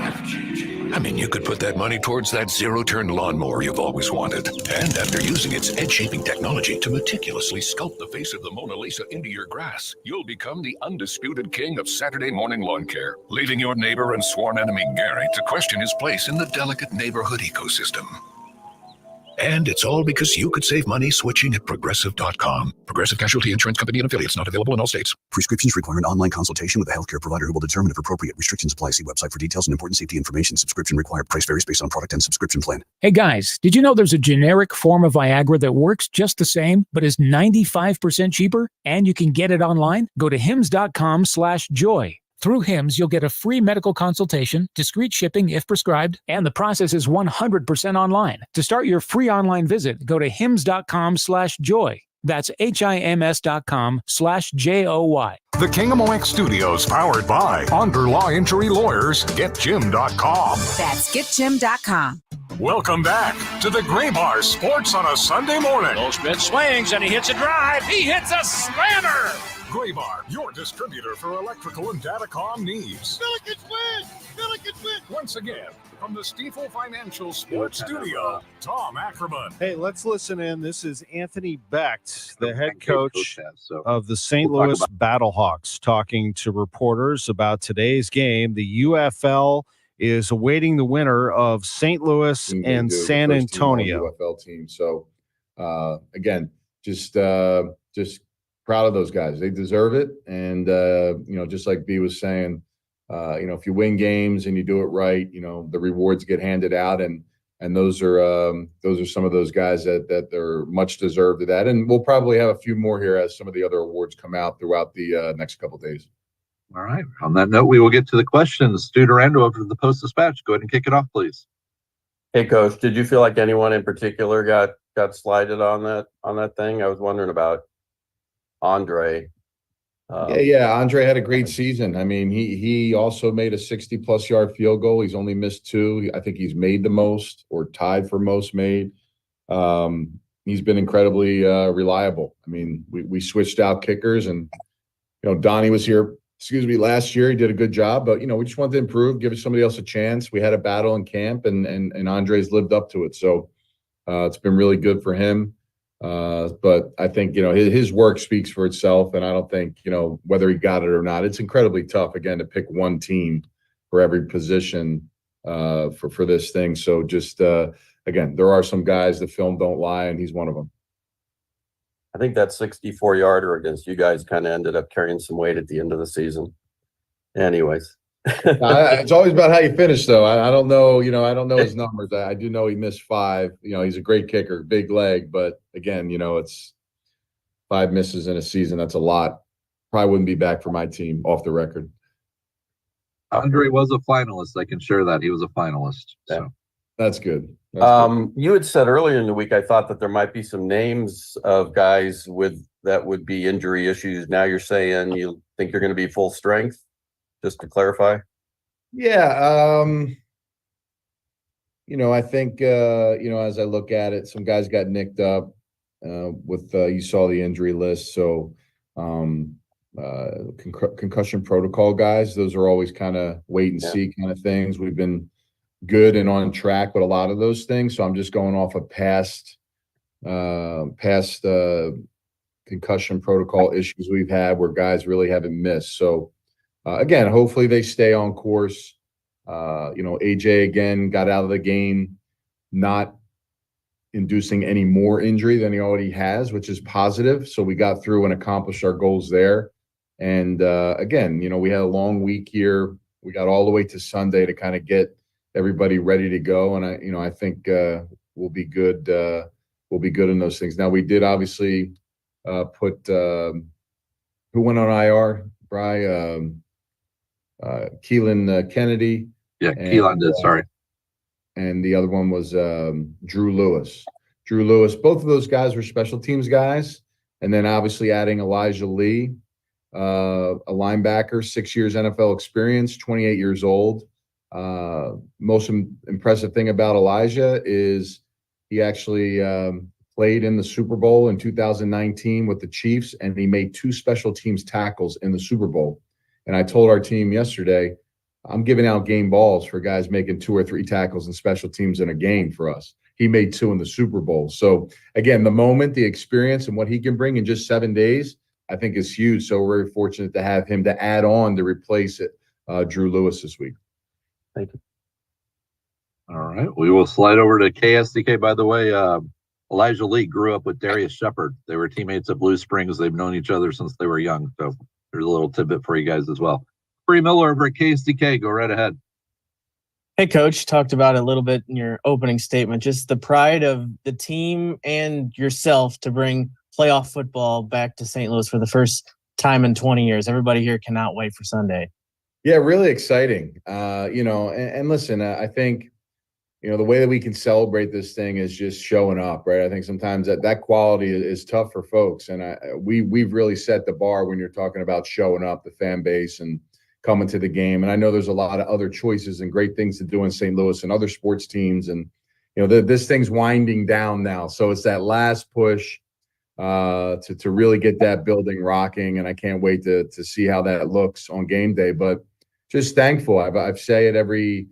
I mean, you could put that money towards that zero-turn lawnmower you've always wanted. And after using its edge-shaping technology to meticulously sculpt the face of the Mona Lisa into your grass, you'll become the undisputed king of Saturday morning lawn care, leaving your neighbor and sworn enemy Gary to question his place in the delicate neighborhood ecosystem. And it's all because you could save money switching at Progressive.com. Progressive Casualty Insurance Company and affiliates, not available in all states. Prescriptions require an online consultation with a healthcare provider who will determine if appropriate. Restrictions apply. See website for details and important safety information. Subscription required. Price varies based on product and subscription plan. Hey guys, did you know there's a generic form of Viagra that works just the same, but is 95% cheaper? And you can get it online? Go to hims.com/joy. Through HIMS, you'll get a free medical consultation, discreet shipping if prescribed, and the process is 100% online. To start your free online visit, go to hims.com/joy. That's HIMS.com/JOY. The KMOX Studios, powered by Onder Law Injury Lawyers, GetJim.com. That's GetJim.com. Welcome back to the Gray Bar Sports on a Sunday morning. Goldschmidt swings and he hits a drive. He hits a slammer. Gray Bar, your distributor for electrical and datacom needs. Billikens win! Billikens win! Once again, from the Stifel Financial Sports Studio, Tom Ackerman. Hey, let's listen in. This is Anthony Becht, the head coach of the St. Louis Battlehawks, talking to reporters about today's game. The UFL is awaiting the winner of St. Louis and San Antonio. UFL team. So, again, just proud of those guys. They deserve it. And, just like B was saying, if you win games and you do it right, the rewards get handed out. And those are some of those guys that are much deserved of that. And we'll probably have a few more here as some of the other awards come out throughout the next couple of days. All right. On that note, we will get to the questions. Stu Durando of the Post-Dispatch. Go ahead and kick it off, please. Hey, Coach, did you feel like anyone in particular got slighted on that thing? I was wondering about Andre. Andre had a great season. I mean, he also made a 60-plus yard field goal. He's only missed 2. I think he's made the most or tied for most made. He's been incredibly reliable. I mean, we switched out kickers, and Donnie was here. Last year he did a good job, but we just wanted to improve, give somebody else a chance. We had a battle in camp, and Andre's lived up to it. So it's been really good for him. But I think, his work speaks for itself. And I don't think, whether he got it or not, it's incredibly tough, again, to pick one team for every position for this thing. So just, again, there are some guys, the film don't lie, and he's one of them. I think that 64-yarder against you guys kind of ended up carrying some weight at the end of the season. Anyways. It's always about how you finish, though. I don't know, I don't know his numbers. I do know he missed 5. He's a great kicker, big leg, but again, it's 5 misses in a season. That's a lot. Probably wouldn't be back for my team off the record. Andre was a finalist. I can share that. He was a finalist. So that's good. You had said earlier in the week, I thought that there might be some names of guys that would be injury issues. Now you're saying you think you're going to be full strength? Just to clarify. Yeah. I think, as I look at it, some guys got nicked up with, you saw the injury list. So concussion protocol guys, those are always kind of wait and see kind of things. We've been good and on track with a lot of those things. So I'm just going off of past concussion protocol issues we've had where guys really haven't missed. So again, hopefully they stay on course. AJ again got out of the game, not inducing any more injury than he already has, which is positive. So we got through and accomplished our goals there. And again, we had a long week here. We got all the way to Sunday to kind of get everybody ready to go. And I think we'll be good. We'll be good in those things. Now we did obviously put who went on IR, Bri, Keelan Kennedy. Yeah, Keelan did. Sorry. And the other one was Drew Lewis. Drew Lewis. Both of those guys were special teams guys. And then obviously adding Elijah Lee, a linebacker, 6 years NFL experience, 28 years old. Most impressive thing about Elijah is he actually played in the Super Bowl in 2019 with the Chiefs, and he made 2 special teams tackles in the Super Bowl. And I told our team yesterday, I'm giving out game balls for guys making 2 or 3 tackles in special teams in a game for us. He made 2 in the Super Bowl. So again, the moment, the experience, and what he can bring in just 7 days, I think is huge. So we're very fortunate to have him to add on to replace Drew Lewis this week. Thank you. All right. We will slide over to KSDK. By the way, Elijah Lee grew up with Darius Shepard. They were teammates at Blue Springs. They've known each other since they were young. So there's a little tidbit for you guys as well. Bree Miller over at KSDK. Go right ahead. Hey, Coach. Talked about it a little bit in your opening statement, just the pride of the team and yourself to bring playoff football back to St. Louis for the first time in 20 years. Everybody here cannot wait for Sunday. Yeah, really exciting. And listen, I think, the way that we can celebrate this thing is just showing up, right? I think sometimes that quality is tough for folks. And we've really set the bar when you're talking about showing up, the fan base and coming to the game. And I know there's a lot of other choices and great things to do in St. Louis and other sports teams. And, this thing's winding down now. So it's that last push to really get that building rocking. And I can't wait to see how that looks on game day. But just thankful. I've say it every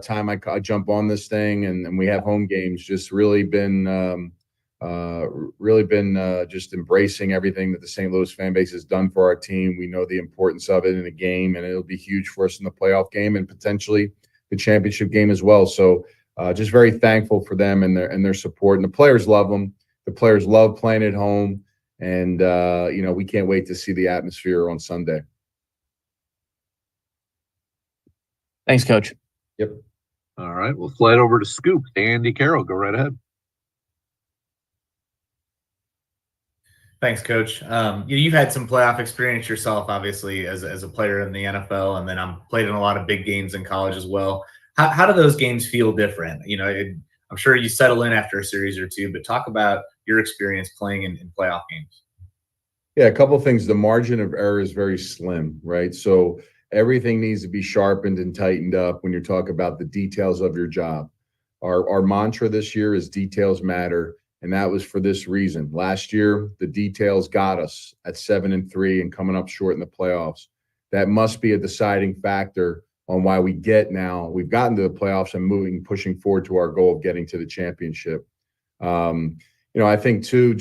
time I jump on this thing and we have home games, just really been just embracing everything that the St. Louis fan base has done for our team. We know the importance of it in a game, and it'll be huge for us in the playoff game and potentially the championship game as well. So just very thankful for them and their support. And the players love them. The players love playing at home. And, we can't wait to see the atmosphere on Sunday. Thanks, Coach. Yep. All right. We'll slide over to Scoop. Andy Carroll, go right ahead. Thanks, Coach. You've had some playoff experience yourself, obviously, as a player in the NFL, and then I'm played in a lot of big games in college as well. How do those games feel different? I'm sure you settle in after a series or two, but talk about your experience playing in playoff games. Yeah, a couple of things. The margin of error is very slim, right? So everything needs to be sharpened and tightened up when you talk about the details of your job. Our mantra this year is details matter, and that was for this reason. Last year, the details got us at 7-3 and coming up short in the playoffs. That must be a deciding factor on why we've gotten to the playoffs and pushing forward to our goal of getting to the championship. I think too,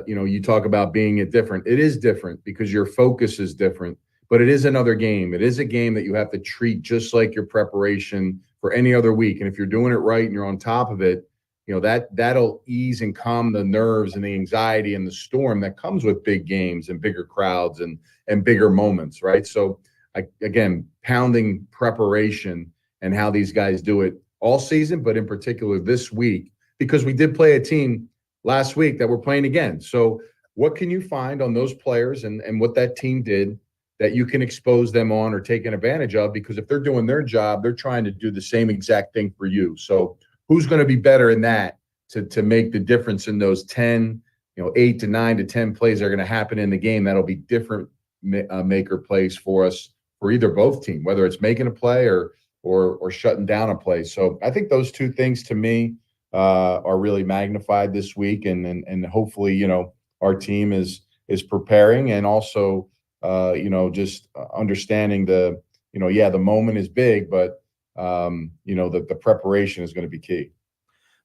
you talk about being different. It is different because your focus is different. But it is another game. It is a game that you have to treat just like your preparation for any other week. And if you're doing it right and you're on top of it, that'll ease and calm the nerves and the anxiety and the storm that comes with big games and bigger crowds and bigger moments, right? So, again, pounding preparation and how these guys do it all season, but in particular this week, because we did play a team last week that we're playing again. So what can you find on those players and what that team did that you can expose them on or take advantage of? Because if they're doing their job, they're trying to do the same exact thing for you. So who's going to be better in that to make the difference in those 10, 8 to 9 to 10 plays that are going to happen in the game? That'll be different maker plays for us for either both team, whether it's making a play or shutting down a play. So I think those two things to me are really magnified this week. And hopefully, our team is preparing and also just understanding the moment is big, but the preparation is going to be key.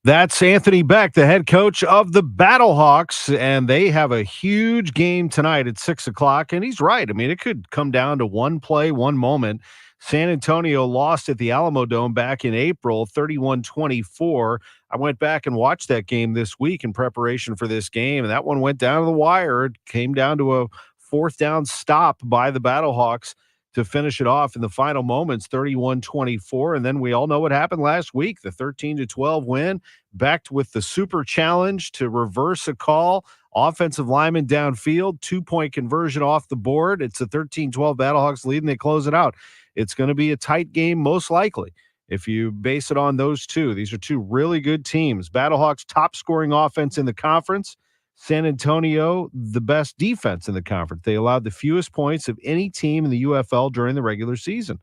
That's Anthony Beck, the head coach of the Battlehawks, and they have a huge game tonight at 6:00. And he's right. I mean, it could come down to one play, one moment. San Antonio lost at the Alamo Dome back in April, 31-24. I went back and watched that game this week in preparation for this game, and that one went down to the wire. It came down to a fourth down stop by the Battlehawks to finish it off in the final moments, 31-24. And then we all know what happened last week, the 13-12 win, backed with the super challenge to reverse a call. Offensive lineman downfield, 2-point conversion off the board. It's a 13-12 Battlehawks lead, and they close it out. It's going to be a tight game, most likely, if you base it on those two. These are two really good teams. Battlehawks top scoring offense in the conference. San Antonio, the best defense in the conference. They allowed the fewest points of any team in the UFL during the regular season.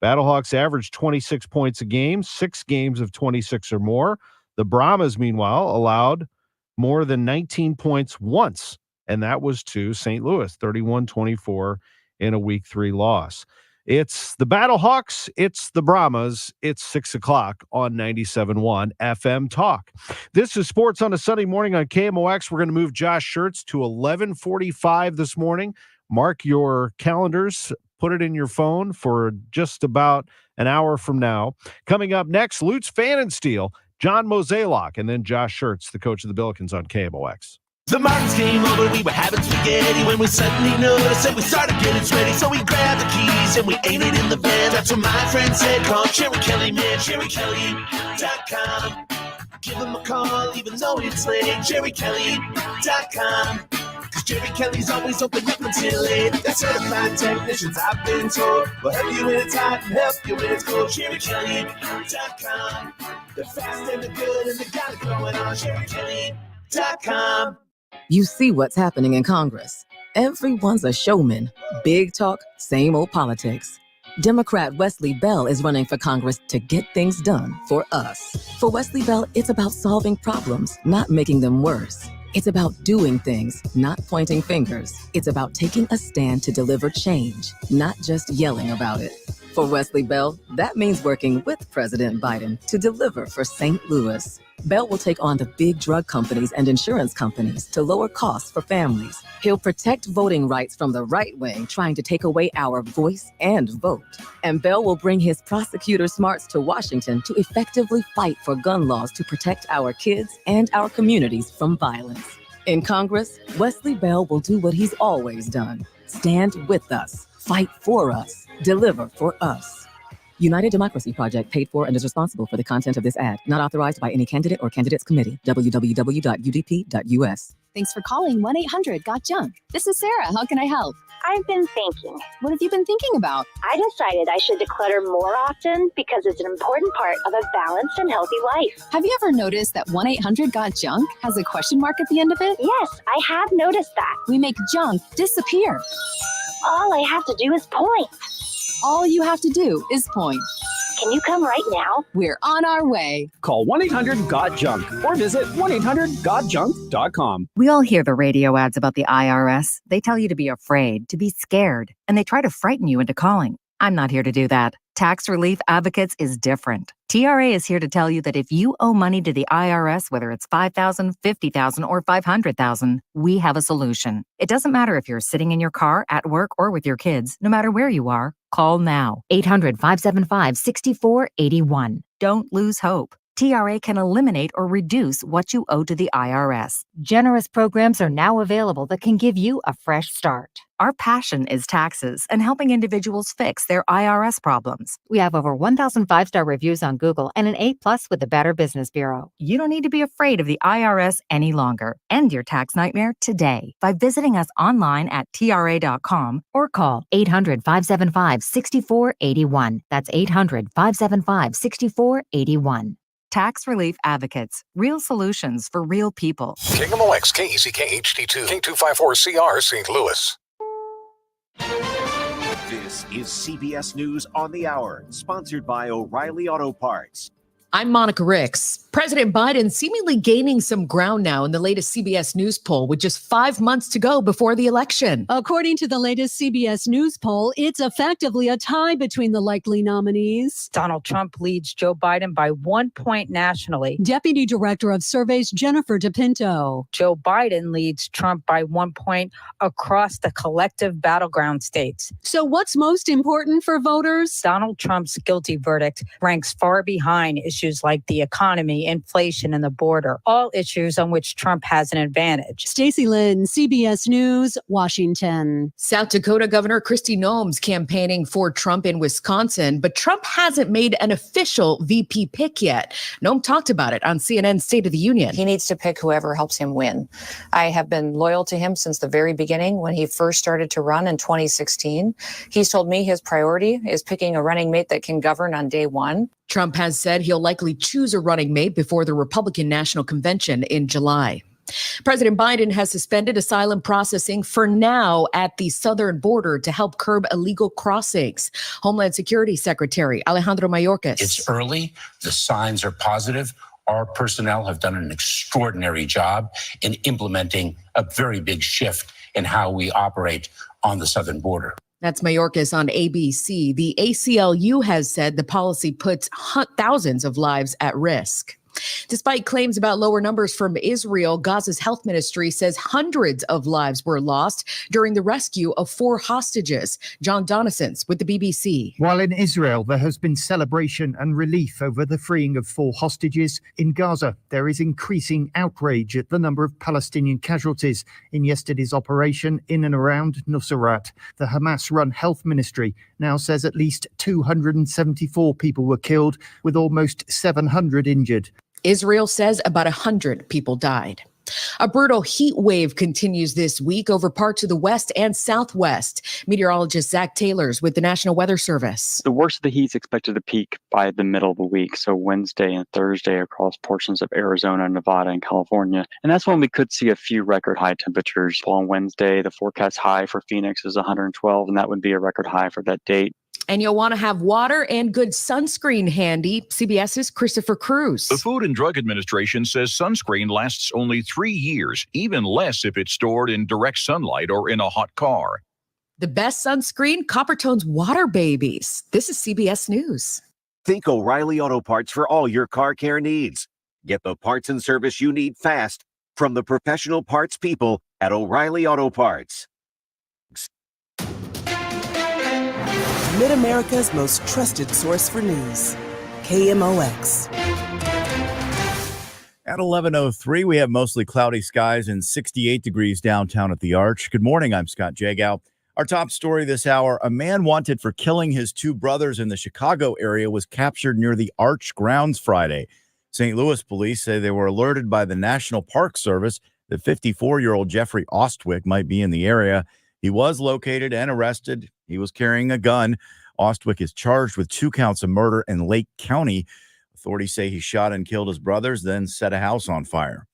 Battlehawks averaged 26 points a game, 6 games of 26 or more. The Brahmas, meanwhile, allowed more than 19 points once, and that was to St. Louis, 31-24 in a Week 3 loss. It's the Battlehawks, it's the Brahmas, it's 6 o'clock on 97.1 FM Talk. This is Sports on a Sunday morning on KMOX. We're going to move Josh Schertz to 11:45 this morning. Mark your calendars, put it in your phone for just about an hour from now. Coming up next, Lutz Pfannenstiel, John Mozeliak, and then Josh Schertz, the coach of the Billikens on KMOX. The Martins came over, we were having spaghetti when we suddenly noticed that we started getting sweaty. So we grabbed the keys and we ate it in the van. That's what my friend said, call Cherry Kelly, man, CherryKelly.com. Give him a call even though it's late, CherryKelly.com. Cause Jerry Kelly's always open up until 8. They're certified technicians, I've been told. We'll help you when it's hot and help you when it's cold, CherryKelly.com. They're fast and they're good and they got it going on, CherryKelly.com. You see what's happening in Congress. Everyone's a showman. Big talk, same old politics. Democrat Wesley Bell is running for Congress to get things done for us. For Wesley Bell, it's about solving problems, not making them worse. It's about doing things, not pointing fingers. It's about taking a stand to deliver change, not just yelling about it. For Wesley Bell, that means working with President Biden to deliver for St. Louis. Bell will take on the big drug companies and insurance companies to lower costs for families. He'll protect voting rights from the right wing trying to take away our voice and vote. And Bell will bring his prosecutor smarts to Washington to effectively fight for gun laws to protect our kids and our communities from violence. In Congress, Wesley Bell will do what he's always done. Stand with us, fight for us, deliver for us. United Democracy Project paid for and is responsible for the content of this ad. Not authorized by any candidate or candidates committee. www.udp.us. Thanks for calling 1-800-GOT-JUNK. This is Sarah. How can I help? I've been thinking. What have you been thinking about? I decided I should declutter more often because it's an important part of a balanced and healthy life. Have you ever noticed that 1-800-GOT-JUNK has a question mark at the end of it? Yes, I have noticed that. We make junk disappear. All I have to do is point. All you have to do is point. Can you come right now? We're on our way. Call 1-800-GOT-JUNK or visit 1-800-GOT-JUNK.com. We all hear the radio ads about the IRS. They tell you to be afraid, to be scared, and they try to frighten you into calling. I'm not here to do that. Tax Relief Advocates is different. TRA is here to tell you that if you owe money to the IRS, whether it's $5,000, $50,000, or $500,000, we have a solution. It doesn't matter if you're sitting in your car, at work, or with your kids. No matter where you are, call now. 800-575-6481. Don't lose hope. TRA can eliminate or reduce what you owe to the IRS. Generous programs are now available that can give you a fresh start. Our passion is taxes and helping individuals fix their IRS problems. We have over 1,000 5-star reviews on Google and an A+ with the Better Business Bureau. You don't need to be afraid of the IRS any longer. End your tax nightmare today by visiting us online at TRA.com or call 800-575-6481. That's 800-575-6481. Tax Relief Advocates. Real solutions for real people. KMOX, KECK HD2, K254CR, St. Louis. This is CBS News on the Hour, sponsored by O'Reilly Auto Parts. I'm Monica Ricks. President Biden seemingly gaining some ground now in the latest CBS News poll with just 5 months to go before the election. According to the latest CBS News poll, it's effectively a tie between the likely nominees. Donald Trump leads Joe Biden by 1 point nationally. Deputy Director of Surveys Jennifer DePinto. Joe Biden leads Trump by 1 point across the collective battleground states. So what's most important for voters? Donald Trump's guilty verdict ranks far behind issues like the economy, inflation, and the border, all issues on which Trump has an advantage. Stacey Lynn, CBS News, Washington. South Dakota Governor Kristi Noem's campaigning for Trump in Wisconsin, but Trump hasn't made an official VP pick yet. Noem talked about it on CNN's State of the Union. He needs to pick whoever helps him win. I have been loyal to him since the very beginning when he first started to run in 2016. He's told me his priority is picking a running mate that can govern on day one. Trump has said he'll likely choose a running mate before the Republican National Convention in July. President Biden has suspended asylum processing for now at the southern border to help curb illegal crossings. Homeland Security Secretary Alejandro Mayorkas. It's early. The signs are positive. Our personnel have done an extraordinary job in implementing a very big shift in how we operate on the southern border. That's Mayorkas on ABC. The ACLU has said the policy puts thousands of lives at risk. Despite claims about lower numbers from Israel, Gaza's health ministry says hundreds of lives were lost during the rescue of 4 hostages. John Donason's with the BBC. While in Israel, there has been celebration and relief over the freeing of 4 hostages, in Gaza, there is increasing outrage at the number of Palestinian casualties in yesterday's operation in and around Nuseirat. The Hamas-run health ministry now says at least 274 people were killed, with almost 700 injured. Israel says about 100 people died. A brutal heat wave continues this week over parts of the west and southwest. Meteorologist Zach Taylor's with the National Weather Service. The worst of the heat is expected to peak by the middle of the week, so Wednesday and Thursday across portions of Arizona, Nevada, and California. And that's when we could see a few record high temperatures. On Wednesday, the forecast high for Phoenix is 112, and that would be a record high for that date. And you'll want to have water and good sunscreen handy. CBS's Christopher Cruz. The Food and Drug Administration says sunscreen lasts only 3 years, even less if it's stored in direct sunlight or in a hot car. The best sunscreen, Coppertone's Water Babies. This is CBS News. Think O'Reilly Auto Parts for all your car care needs. Get the parts and service you need fast from the professional parts people at O'Reilly Auto Parts. Mid-America's most trusted source for news, KMOX. At 11:03, we have mostly cloudy skies and 68 degrees downtown at the Arch. Good morning, I'm Scott Jagow. Our top story this hour, a man wanted for killing his 2 brothers in the Chicago area was captured near the Arch grounds Friday. St. Louis police say they were alerted by the National Park Service that 54-year-old Jeffrey Ostwick might be in the area. He was located and arrested. He was carrying a gun. Ostwick is charged with 2 counts of murder in Lake County. Authorities say he shot and killed his brothers, then set a house on fire.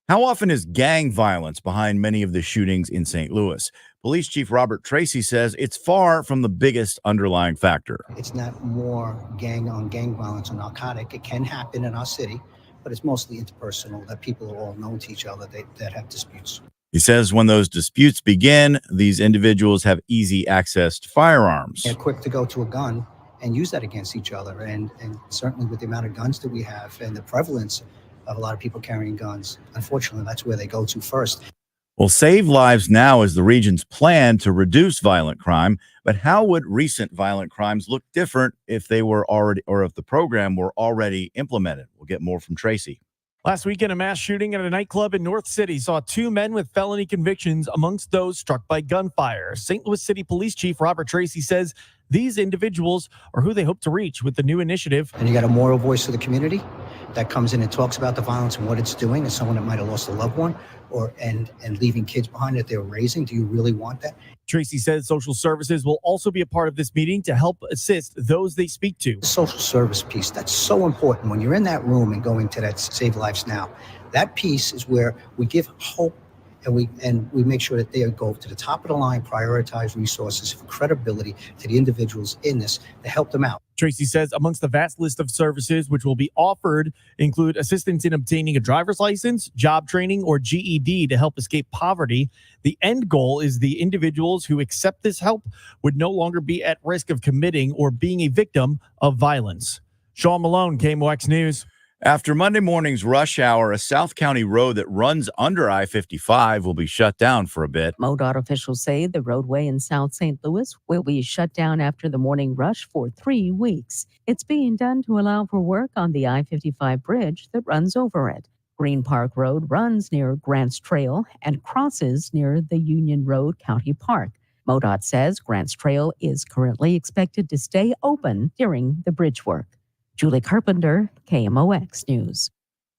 How often is gang violence behind many of the shootings in St. Louis? Police Chief Robert Tracy says it's far from the biggest underlying factor. It's not more gang-on-gang violence or narcotic. It can happen in our city, but it's mostly interpersonal, that people are all known to each other that have disputes. He says when those disputes begin, these individuals have easy access to firearms. They're quick to go to a gun and use that against each other. And certainly with the amount of guns that we have and the prevalence of a lot of people carrying guns, unfortunately, that's where they go to first. Well, Save Lives Now is the region's plan to reduce violent crime. But how would recent violent crimes look different if they were already, or if the program were already implemented? We'll get more from Tracy. Last weekend, a mass shooting at a nightclub in North City saw 2 men with felony convictions amongst those struck by gunfire. St. Louis City Police Chief Robert Tracy says these individuals are who they hope to reach with the new initiative. And you got a moral voice of the community that comes in and talks about the violence and what it's doing, as someone that might have lost a loved one and leaving kids behind that they're raising. Do you really want that? Tracy says social services will also be a part of this meeting to help assist those they speak to. The social service piece, that's so important. When you're in that room and going to that Save Lives Now, that piece is where we give hope and we make sure that they go to the top of the line, prioritize resources for credibility to the individuals in this to help them out. Tracy says amongst the vast list of services which will be offered include assistance in obtaining a driver's license, job training, or GED to help escape poverty. The end goal is the individuals who accept this help would no longer be at risk of committing or being a victim of violence. Sean Malone, KMOX News. After Monday morning's rush hour, a South County road that runs under I-55 will be shut down for a bit. MoDOT officials say the roadway in South St. Louis will be shut down after the morning rush for 3 weeks. It's being done to allow for work on the I-55 bridge that runs over it. Green Park Road runs near Grants Trail and crosses near the Union Road County Park. MoDOT says Grants Trail is currently expected to stay open during the bridge work. Julie Carpenter, KMOX News.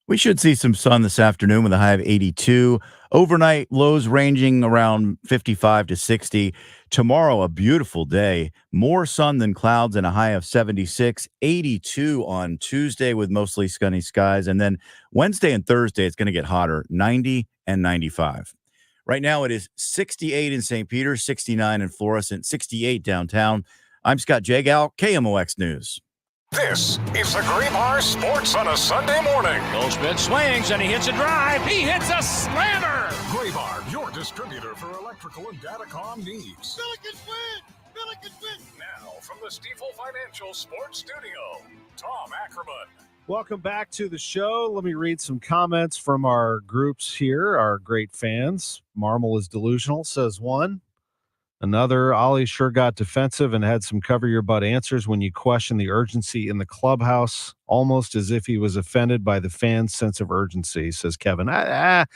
We should see some sun this afternoon with a high of 82. Overnight lows ranging around 55 to 60. Tomorrow, a beautiful day. More sun than clouds and a high of 76. 82 on Tuesday with mostly sunny skies. And then Wednesday and Thursday, it's going to get hotter, 90 and 95. Right now, it is 68 in St. Peter, 69 in Florissant, 68 downtown. I'm Scott Jagow, KMOX News. This is the Graybar Sports on a Sunday morning. Goldschmidt swings and he hits a drive. He hits a slammer. Graybar, your distributor for electrical and datacom needs. Billikens win! Billikens win! Now, from the Stifel Financial Sports Studio, Tom Ackerman. Welcome back to the show. Let me read some comments from our groups here, our great fans. Marmol is delusional, says one. Another, Oli sure got defensive and had some cover your butt answers when you question the urgency in the clubhouse, almost as if he was offended by the fans' sense of urgency, says Kevin. I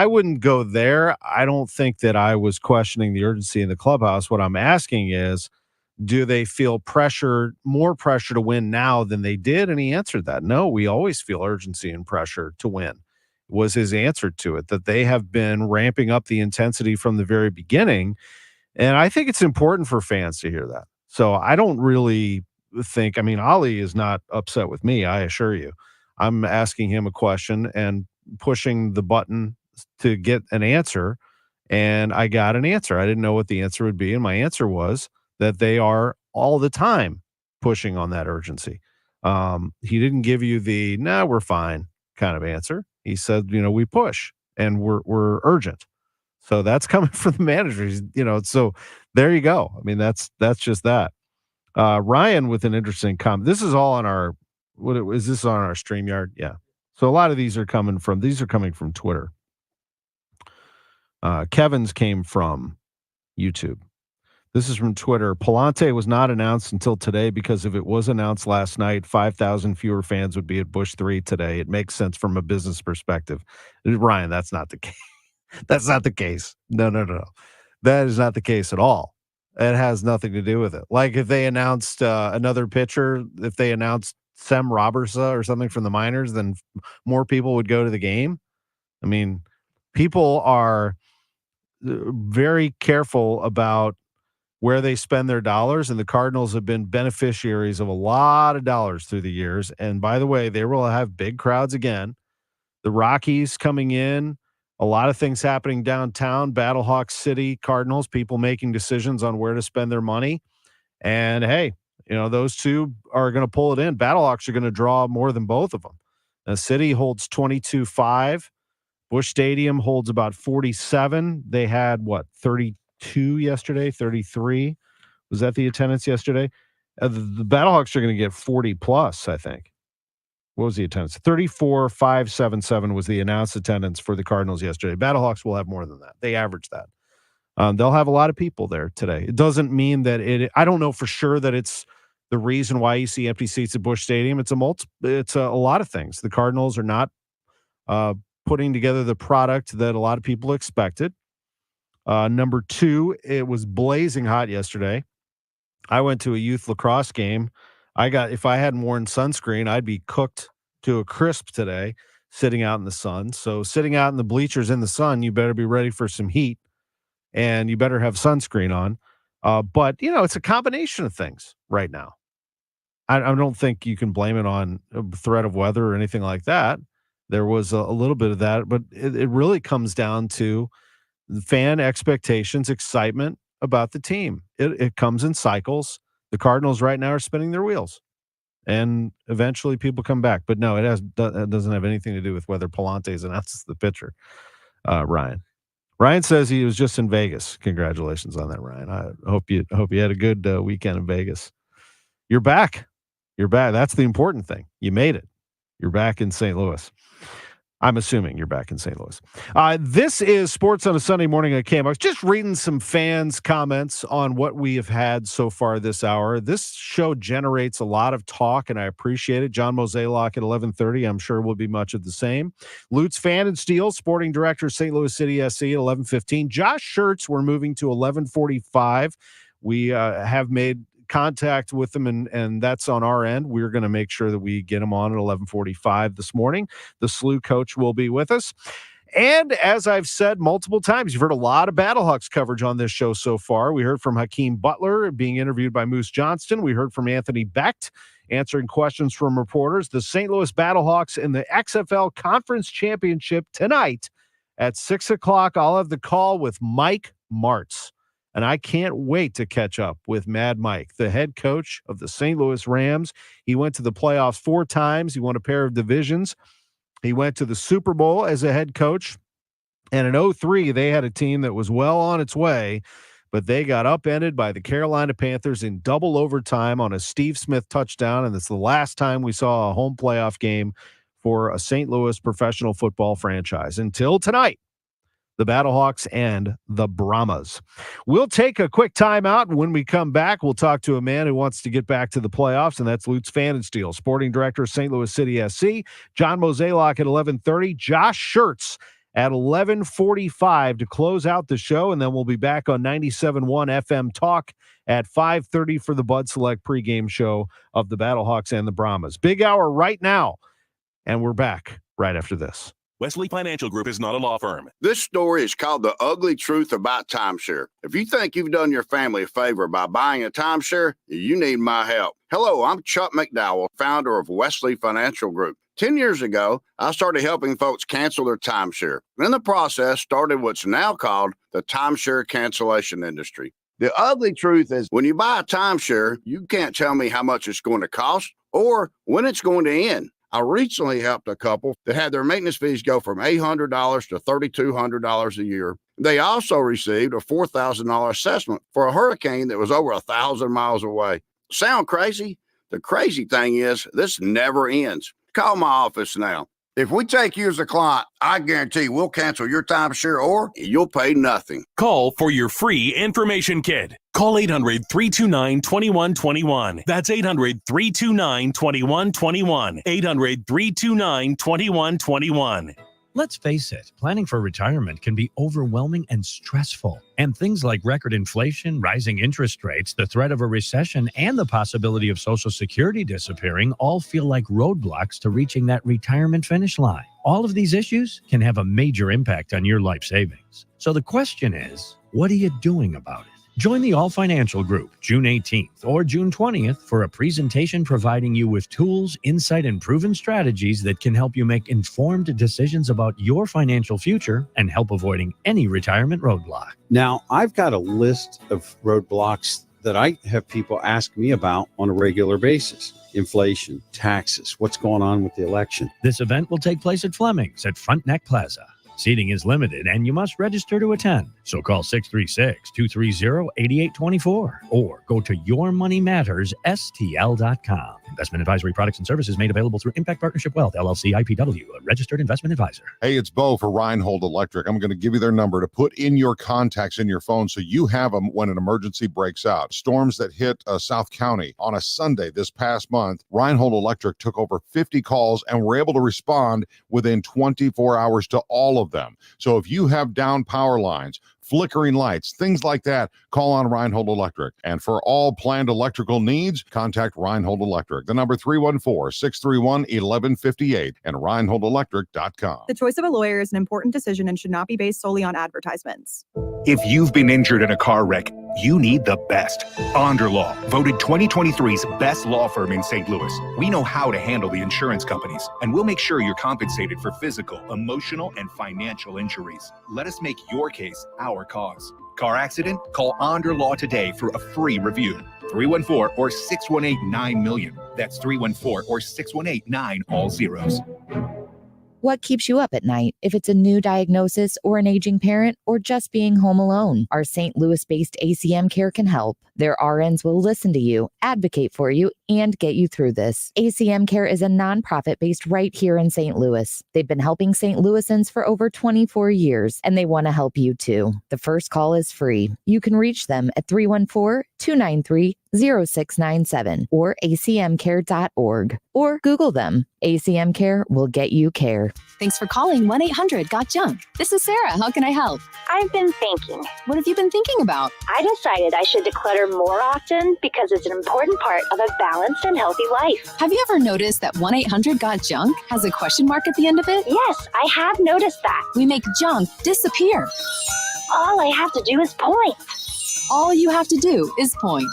wouldn't go there. I don't think that I was questioning the urgency in the clubhouse. What I'm asking is, do they feel more pressure to win now than they did? And he answered that. No, we always feel urgency and pressure to win, was his answer to it, that they have been ramping up the intensity from the very beginning. And I think it's important for fans to hear that. So I don't really think, Oli is not upset with me, I assure you. I'm asking him a question and pushing the button to get an answer, and I got an answer. I didn't know what the answer would be, and my answer was that they are all the time pushing on that urgency. He didn't give you the, nah, we're fine kind of answer. He said, we push and we're urgent. So that's coming from the managers, so there you go. That's just that. Ryan with an interesting comment. This is all on our, is this on our StreamYard? Yeah. So a lot of these are coming from Twitter. Kevin's came from YouTube. This is from Twitter. Palante was not announced until today because if it was announced last night, 5,000 fewer fans would be at Busch 3 today. It makes sense from a business perspective. Ryan, that's not the case. That's not the case. No. That is not the case at all. It has nothing to do with it. Like if they announced another pitcher, if they announced Sem Robertsa or something from the minors, then more people would go to the game. People are very careful about where they spend their dollars, and the Cardinals have been beneficiaries of a lot of dollars through the years. And by the way, they will have big crowds again. The Rockies coming in. A lot of things happening downtown, Battlehawks City, Cardinals, people making decisions on where to spend their money. And hey, those two are going to pull it in. Battlehawks are going to draw more than both of them. The city holds 22,500. Busch Stadium holds about 47. They had 32 yesterday, 33. Was that the attendance yesterday? The Battlehawks are going to get 40 plus, I think. What was the attendance? 34,577 was the announced attendance for the Cardinals yesterday. Battlehawks will have more than that. They average that. They'll have a lot of people there today. It doesn't mean that I don't know for sure that it's the reason why you see empty seats at Busch Stadium. It's a lot of things. The Cardinals are not putting together the product that a lot of people expected. Number two, it was blazing hot yesterday. I went to a youth lacrosse game. If I hadn't worn sunscreen, I'd be cooked to a crisp today, sitting out in the sun. So sitting out in the bleachers in the sun, you better be ready for some heat, and you better have sunscreen on. But it's a combination of things right now. I don't think you can blame it on a threat of weather or anything like that. There was a little bit of that, but it really comes down to fan expectations, excitement about the team. It comes in cycles. The Cardinals right now are spinning their wheels, and eventually people come back. But no, it doesn't have anything to do with whether Palante's announces the pitcher. Ryan says he was just in Vegas. Congratulations on that, Ryan. I hope you had a good weekend in Vegas. You're back. That's the important thing. You made it. You're back in St. Louis. I'm assuming you're back in St. Louis. This is Sports on a Sunday Morning at KMOX. Just reading some fans' comments on what we have had so far this hour. This show generates a lot of talk, and I appreciate it. John Mozeliak at 11:30, I'm sure will be much of the same. Lutz Pfannenstiel, sporting director, St. Louis City SC at 11:15. Josh Schertz, we're moving to 11:45. We have made contact with them, and that's on our end. We're going to make sure that we get them on at 11:45 this morning. The SLU coach will be with us. And as I've said multiple times, you've heard a lot of Battlehawks coverage on this show so far. We heard from Hakeem Butler being interviewed by Moose Johnston. We heard from Anthony Becht answering questions from reporters. The St. Louis Battlehawks in the XFL Conference Championship tonight at 6 o'clock. I'll have the call with Mike Martz. And I can't wait to catch up with Mad Mike, the head coach of the St. Louis Rams. He went to the playoffs 4 times. He won a pair of divisions. He went to the Super Bowl as a head coach. And in 2003, they had a team that was well on its way, but they got upended by the Carolina Panthers in double overtime on a Steve Smith touchdown. And it's the last time we saw a home playoff game for a St. Louis professional football franchise. Until tonight, the Battlehawks and the Brahmas. We'll take a quick timeout, and when we come back, we'll talk to a man who wants to get back to the playoffs, and that's Lutz Pfannenstiel, sporting director of St. Louis City SC. John Mozeliak at 11:30. Josh Schertz at 11:45 to close out the show, and then we'll be back on 97.1 FM Talk at 5:30 for the Bud Select pregame show of the Battlehawks and the Brahmas. Big hour right now, and we're back right after this. Wesley Financial Group is not a law firm. This story is called The Ugly Truth About Timeshare. If you think you've done your family a favor by buying a timeshare, you need my help. Hello, I'm Chuck McDowell, founder of Wesley Financial Group. 10 years ago, I started helping folks cancel their timeshare. In the process, started what's now called the timeshare cancellation industry. The ugly truth is when you buy a timeshare, you can't tell me how much it's going to cost or when it's going to end. I recently helped a couple that had their maintenance fees go from $800 to $3,200 a year. They also received a $4,000 assessment for a hurricane that was over 1,000 miles away. Sound crazy? The crazy thing is this never ends. Call my office now. If we take you as a client, I guarantee we'll cancel your timeshare or you'll pay nothing. Call for your free information kit. Call 800-329-2121. That's 800-329-2121. 800-329-2121. Let's face it, planning for retirement can be overwhelming and stressful. And things like record inflation, rising interest rates, the threat of a recession, and the possibility of Social Security disappearing all feel like roadblocks to reaching that retirement finish line. All of these issues can have a major impact on your life savings. So the question is, what are you doing about it? Join the All Financial Group June 18th or June 20th for a presentation providing you with tools, insight, and proven strategies that can help you make informed decisions about your financial future and help avoiding any retirement roadblock. Now, I've got a list of roadblocks that I have people ask me about on a regular basis. Inflation, taxes, what's going on with the election. This event will take place at Fleming's at Front Neck Plaza. Seating is limited and you must register to attend. So call 636-230-8824 or go to yourmoneymattersstl.com. Investment advisory products and services made available through Impact Partnership Wealth, LLC, IPW, a registered investment advisor. Hey, it's Bo for Reinhold Electric. I'm going to give you their number to put in your contacts in your phone so you have them when an emergency breaks out. Storms that hit South County on a Sunday this past month, Reinhold Electric took over 50 calls and were able to respond within 24 hours to all of them. So if you have down power lines, flickering lights, things like that, call on Reinhold Electric. And for all planned electrical needs, contact Reinhold Electric. The number 314-631-1158 and ReinholdElectric.com. The choice of a lawyer is an important decision and should not be based solely on advertisements. If you've been injured in a car wreck, you need the best. Onder Law, voted 2023's best law firm in St. Louis. We know how to handle the insurance companies, and we'll make sure you're compensated for physical, emotional, and financial injuries. Let us make your case our cause. Car accident? Call Onder Law today for a free review. 314 or 618-9-million. That's 314 or 618-9, all zeros. What keeps you up at night? If it's a new diagnosis or an aging parent or just being home alone, our St. Louis-based ACM Care can help. Their RNs will listen to you, advocate for you, and get you through this. ACM Care is a nonprofit based right here in St. Louis. They've been helping St. Louisans for over 24 years, and they want to help you too. The first call is free. You can reach them at 314-2 293-0697 or acmcare.org or Google them. ACM Care will get you care. Thanks for calling 1-800-GOT-JUNK. This is Sarah. How can I help? I've been thinking. What have you been thinking about? I decided I should declutter more often because it's an important part of a balanced and healthy life. Have you ever noticed that 1-800-GOT-JUNK has a question mark at the end of it? Yes, I have noticed that. We make junk disappear. All I have to do is point. All you have to do is point.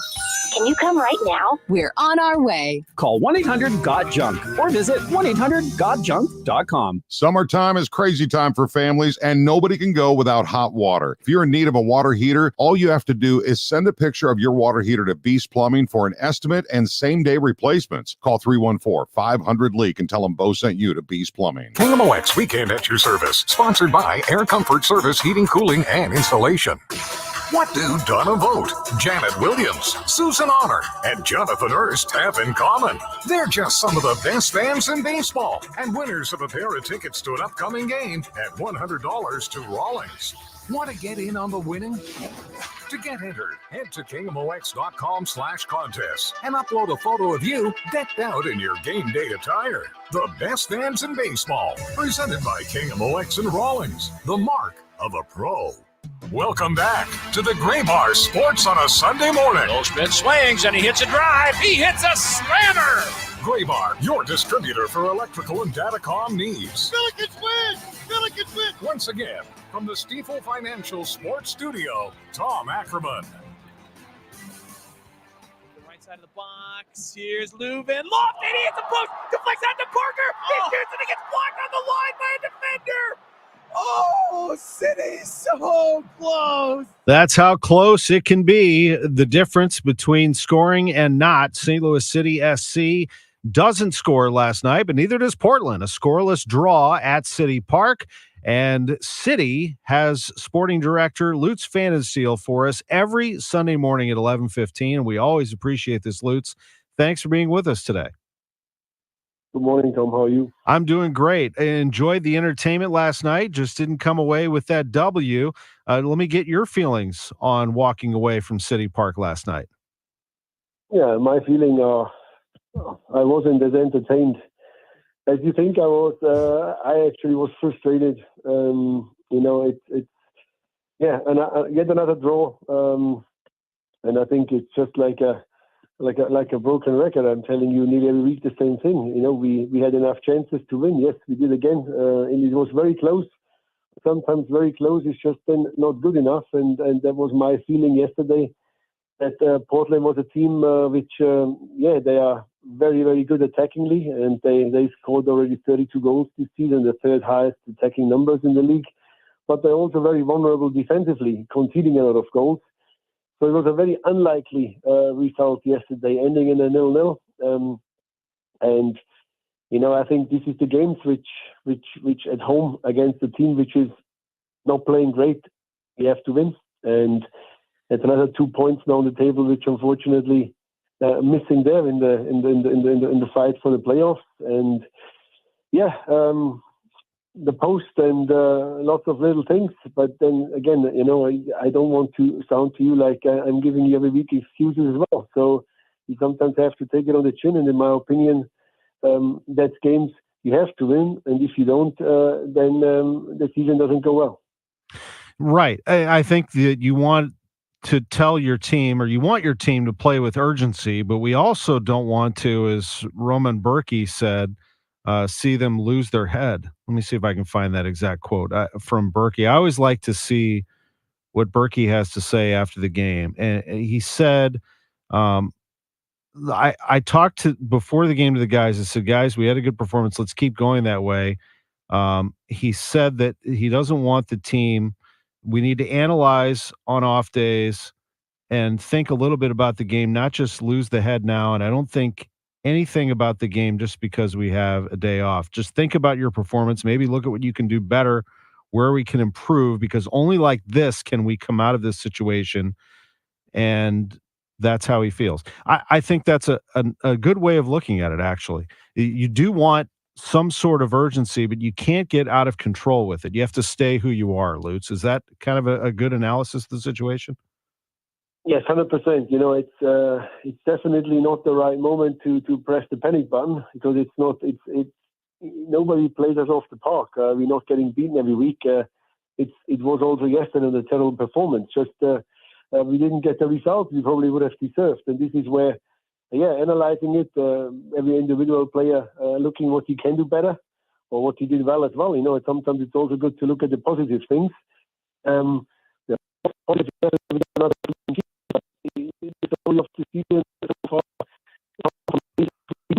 Can you come right now? We're on our way. Call 1-800-GOT-JUNK or visit 1-800-GOT-JUNK.com. Summertime is crazy time for families, and nobody can go without hot water. If you're in need of a water heater, all you have to do is send a picture of your water heater to Beast Plumbing for an estimate and same-day replacements. Call 314-500-LEAK and tell them Bo sent you to Beast Plumbing. KMOX Weekend at your service. Sponsored by Air Comfort Service Heating, Cooling, and Installation. What do Donna Vogt, Janet Williams, Susan Honor, and Jonathan Erst have in common? They're just some of the best fans in baseball and winners of a pair of tickets to an upcoming game and $100 to Rawlings. Want to get in on the winning? To get entered, head to KMOX.com/contests and upload a photo of you decked out in your game day attire. The best fans in baseball, presented by KMOX and Rawlings, the mark of a pro. Welcome back to the Gray Bar Sports on a Sunday morning. Goldschmidt swings and he hits a drive. He hits a slammer. Gray Bar, your distributor for electrical and datacom needs. Billikens win! Billikens win! Once again, from the Stifel Financial Sports Studio, Tom Ackerman. The right side of the box. Here's Leuven. Loft and he hits the post. Deflects out to Parker. He shoots and he gets blocked on the line by a defender. Oh, City so close. That's how close it can be. The difference between scoring and not. St. Louis City SC doesn't score last night, but neither does Portland. A scoreless draw at City Park. And City has sporting director Lutz Pfannenstiel for us every Sunday morning at 11:15. And we always appreciate this, Lutz. Thanks for being with us today. Good morning, Tom. How are you? I'm doing great. I enjoyed the entertainment last night. Just didn't come away with that W. Let me get your feelings on walking away from City Park last night. Yeah, my feeling I wasn't as entertained as you think I was. I actually was frustrated. It's and yet another draw. And I think it's just like a broken record. I'm telling you, nearly every week the same thing. We had enough chances to win. Yes, we did again, and it was very close. Sometimes very close is just then not good enough, and that was my feeling yesterday. That Portland was a team which, they are very, very good attackingly, and they scored already 32 goals this season, the third highest attacking numbers in the league. But they're also very vulnerable defensively, conceding a lot of goals. So it was a very unlikely result yesterday, ending in a 0-0. I think this is the games which at home against a team which is not playing great, you have to win. And it's another 2 points now on the table, which unfortunately missing there in the fight for the playoffs. And the post and lots of little things. But then again, I don't want to sound to you like I'm giving you every week excuses as well. So you sometimes have to take it on the chin. And in my opinion, that's games you have to win. And if you don't, then the season doesn't go well. Right. I think that you want to tell your team, or you want your team to play with urgency, but we also don't want to, as Roman Berkey said, see them lose their head. Let me see if I can find that exact quote from Berkey. I always like to see what Berkey has to say after the game. And he said, I talked before the game to the guys. I said, guys, we had a good performance. Let's keep going that way. He said that he doesn't want the team. We need to analyze on off days and think a little bit about the game, not just lose the head now. And I don't think anything about the game just because we have a day off. Just think about your performance. Maybe look at what you can do better, where we can improve, because only like this can we come out of this situation. And that's how he feels. I think that's a good way of looking at it, actually. You do want some sort of urgency, but you can't get out of control with it. You have to stay who you are, Lutz. Is that kind of a good analysis of the situation? Yes, 100%. You know, it's definitely not the right moment to press the panic button, because it's not. It's nobody plays us off the park. We're not getting beaten every week. It was also yesterday a terrible performance. Just we didn't get the result we probably would have deserved, and this is where, analyzing it, every individual player looking what he can do better or what he did well as well. You know, sometimes it's also good to look at the positive things.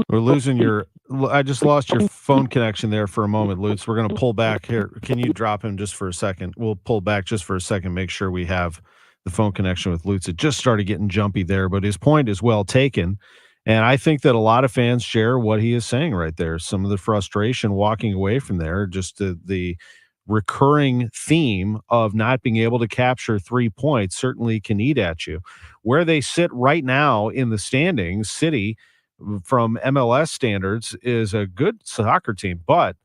We're losing your. I just lost your phone connection there for a moment, Lutz. We're going to pull back here. Can you drop him just for a second? We'll pull back just for a second, make sure we have the phone connection with Lutz. It just started getting jumpy there, but his point is well taken. And I think that a lot of fans share what he is saying right there. Some of the frustration walking away from there, just the recurring theme of not being able to capture 3 points certainly can eat at you. Where they sit right now in the standings, City, from MLS standards, is a good soccer team, but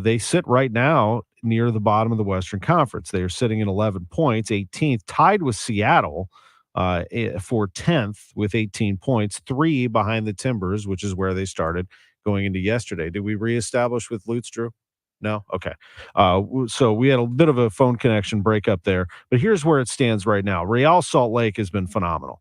they sit right now near the bottom of the Western Conference. They are sitting at 11 points, 18th, tied with Seattle for 10th with 18 points, 3 behind the Timbers, which is where they started going into yesterday. Did we reestablish with Lutz, Drew? No? Okay. So we had a bit of a phone connection breakup there, but here's where it stands right now. Real Salt Lake has been phenomenal.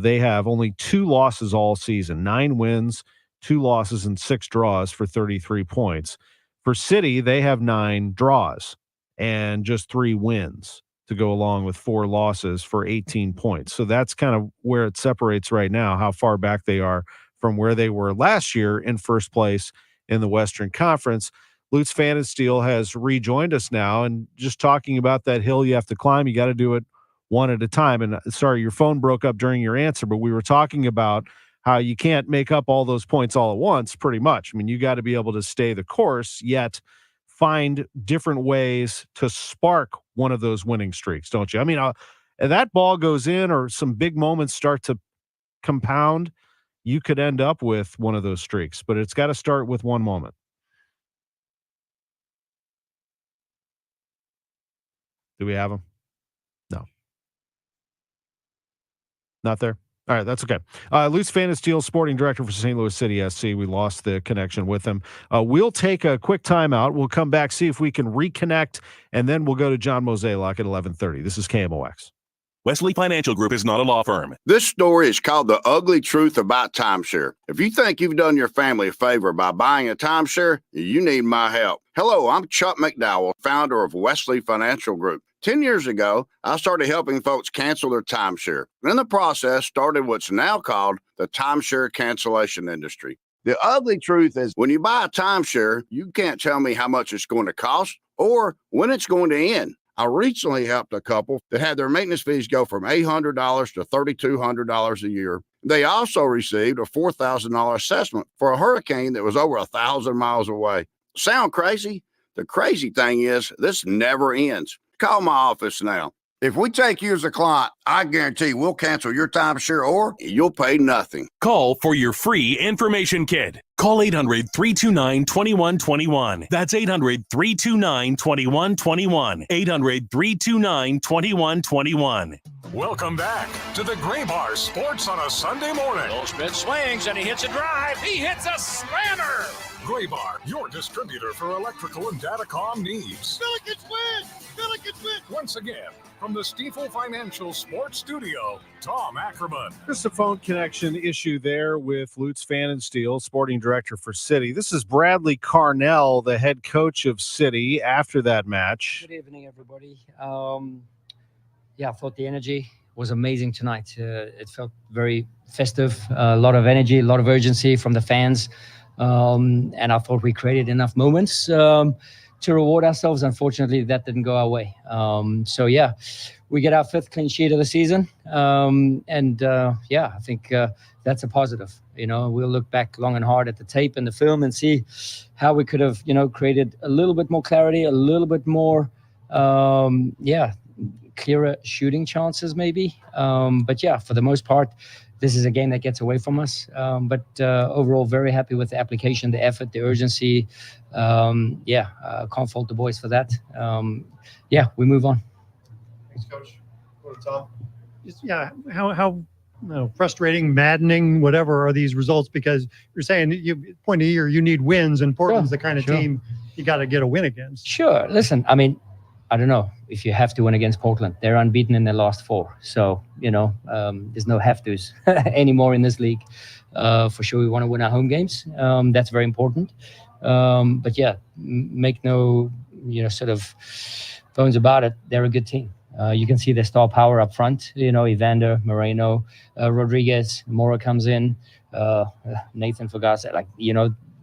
They have only 2 losses all season, 9 wins, 2 losses, and 6 draws for 33 points. For City, they have 9 draws and just 3 wins to go along with 4 losses for 18 points. So that's kind of where it separates right now, how far back they are from where they were last year in first place in the Western Conference. Lutz Pfannenstiel has rejoined us now, and just talking about that hill you have to climb, you got to do it one at a time. And sorry, your phone broke up during your answer, but we were talking about how you can't make up all those points all at once, pretty much. I mean, you got to be able to stay the course, yet find different ways to spark one of those winning streaks, don't you? I mean, that ball goes in or some big moments start to compound, you could end up with one of those streaks, but it's got to start with one moment. Do we have him? No. Not there? All right, that's okay. Lutz Pfannenstiel, sporting director for St. Louis City SC. We lost the connection with him. We'll take a quick timeout. We'll come back, see if we can reconnect, and then we'll go to John Mozeliak at 11:30. This is KMOX. Wesley Financial Group is not a law firm. This story is called The Ugly Truth About Timeshare. If you think you've done your family a favor by buying a timeshare, you need my help. Hello, I'm Chuck McDowell, founder of Wesley Financial Group. 10 years ago, I started helping folks cancel their timeshare. In the process, started what's now called the timeshare cancellation industry. The ugly truth is when you buy a timeshare, you can't tell me how much it's going to cost or when it's going to end. I recently helped a couple that had their maintenance fees go from $800 to $3,200 a year. They also received a $4,000 assessment for a hurricane that was over 1,000 miles away. Sound crazy? The crazy thing is this never ends. Call my office now. If we take you as a client, I guarantee we'll cancel your timeshare or you'll pay nothing. Call for your free information kit. Call 800-329-2121. That's 800-329-2121. 800-329-2121. Welcome back to the Gray Bar Sports on a Sunday morning. Goldschmidt swings and he hits a drive. He hits a slammer. Gray Bar, your distributor for electrical and datacom needs. Billikens win! Billikens win! Once again, from the Stifel Financial Sports Studio, Tom Ackerman. Just a phone connection issue there with Lutz Pfannenstiel, sporting director for City. This is Bradley Carnell, the head coach of City, after that match. Good evening, everybody. I thought the energy was amazing tonight. It felt very festive, a lot of energy, a lot of urgency from the fans. And I thought we created enough moments to reward ourselves. Unfortunately, that didn't go our way. We get our 5th clean sheet of the season. I think that's a positive. You know, we'll look back long and hard at the tape and the film and see how we could have, created a little bit more clarity, a little bit more, clearer shooting chances maybe. For the most part, this is a game that gets away from us. Overall, very happy with the application, the effort, the urgency. Can't fault the boys for that. We move on. Thanks, Coach. Go to Tom. how frustrating, maddening, whatever are these results? Because you're saying point of year you need wins, and Portland's the kind of team you got to get a win against. Sure. Listen, I mean, I don't know if you have to win against Portland. They're unbeaten in their last 4. So, there's no have-tos anymore in this league. For sure, we want to win our home games. That's very important. But yeah, make no, sort of bones about it. They're a good team. You can see their star power up front. Evander, Moreno, Rodriguez, Mora comes in, Nathan for God's sake.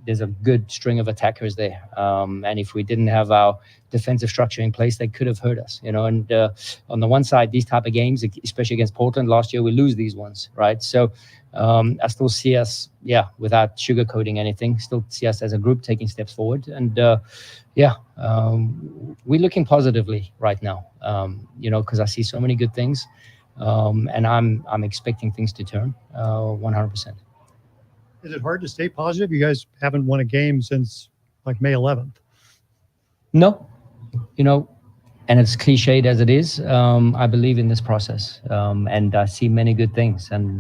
There's a good string of attackers there. And if we didn't have our defensive structure in place, they could have hurt us, And on the one side, these type of games, especially against Portland last year, we lose these ones, right? So I still see us, without sugarcoating anything, still see us as a group taking steps forward. And we're looking positively right now, because I see so many good things. And I'm expecting things to turn 100%. Is it hard to stay positive? You guys haven't won a game since May 11th. No, and it's cliched as it is. I believe in this process, and I see many good things. And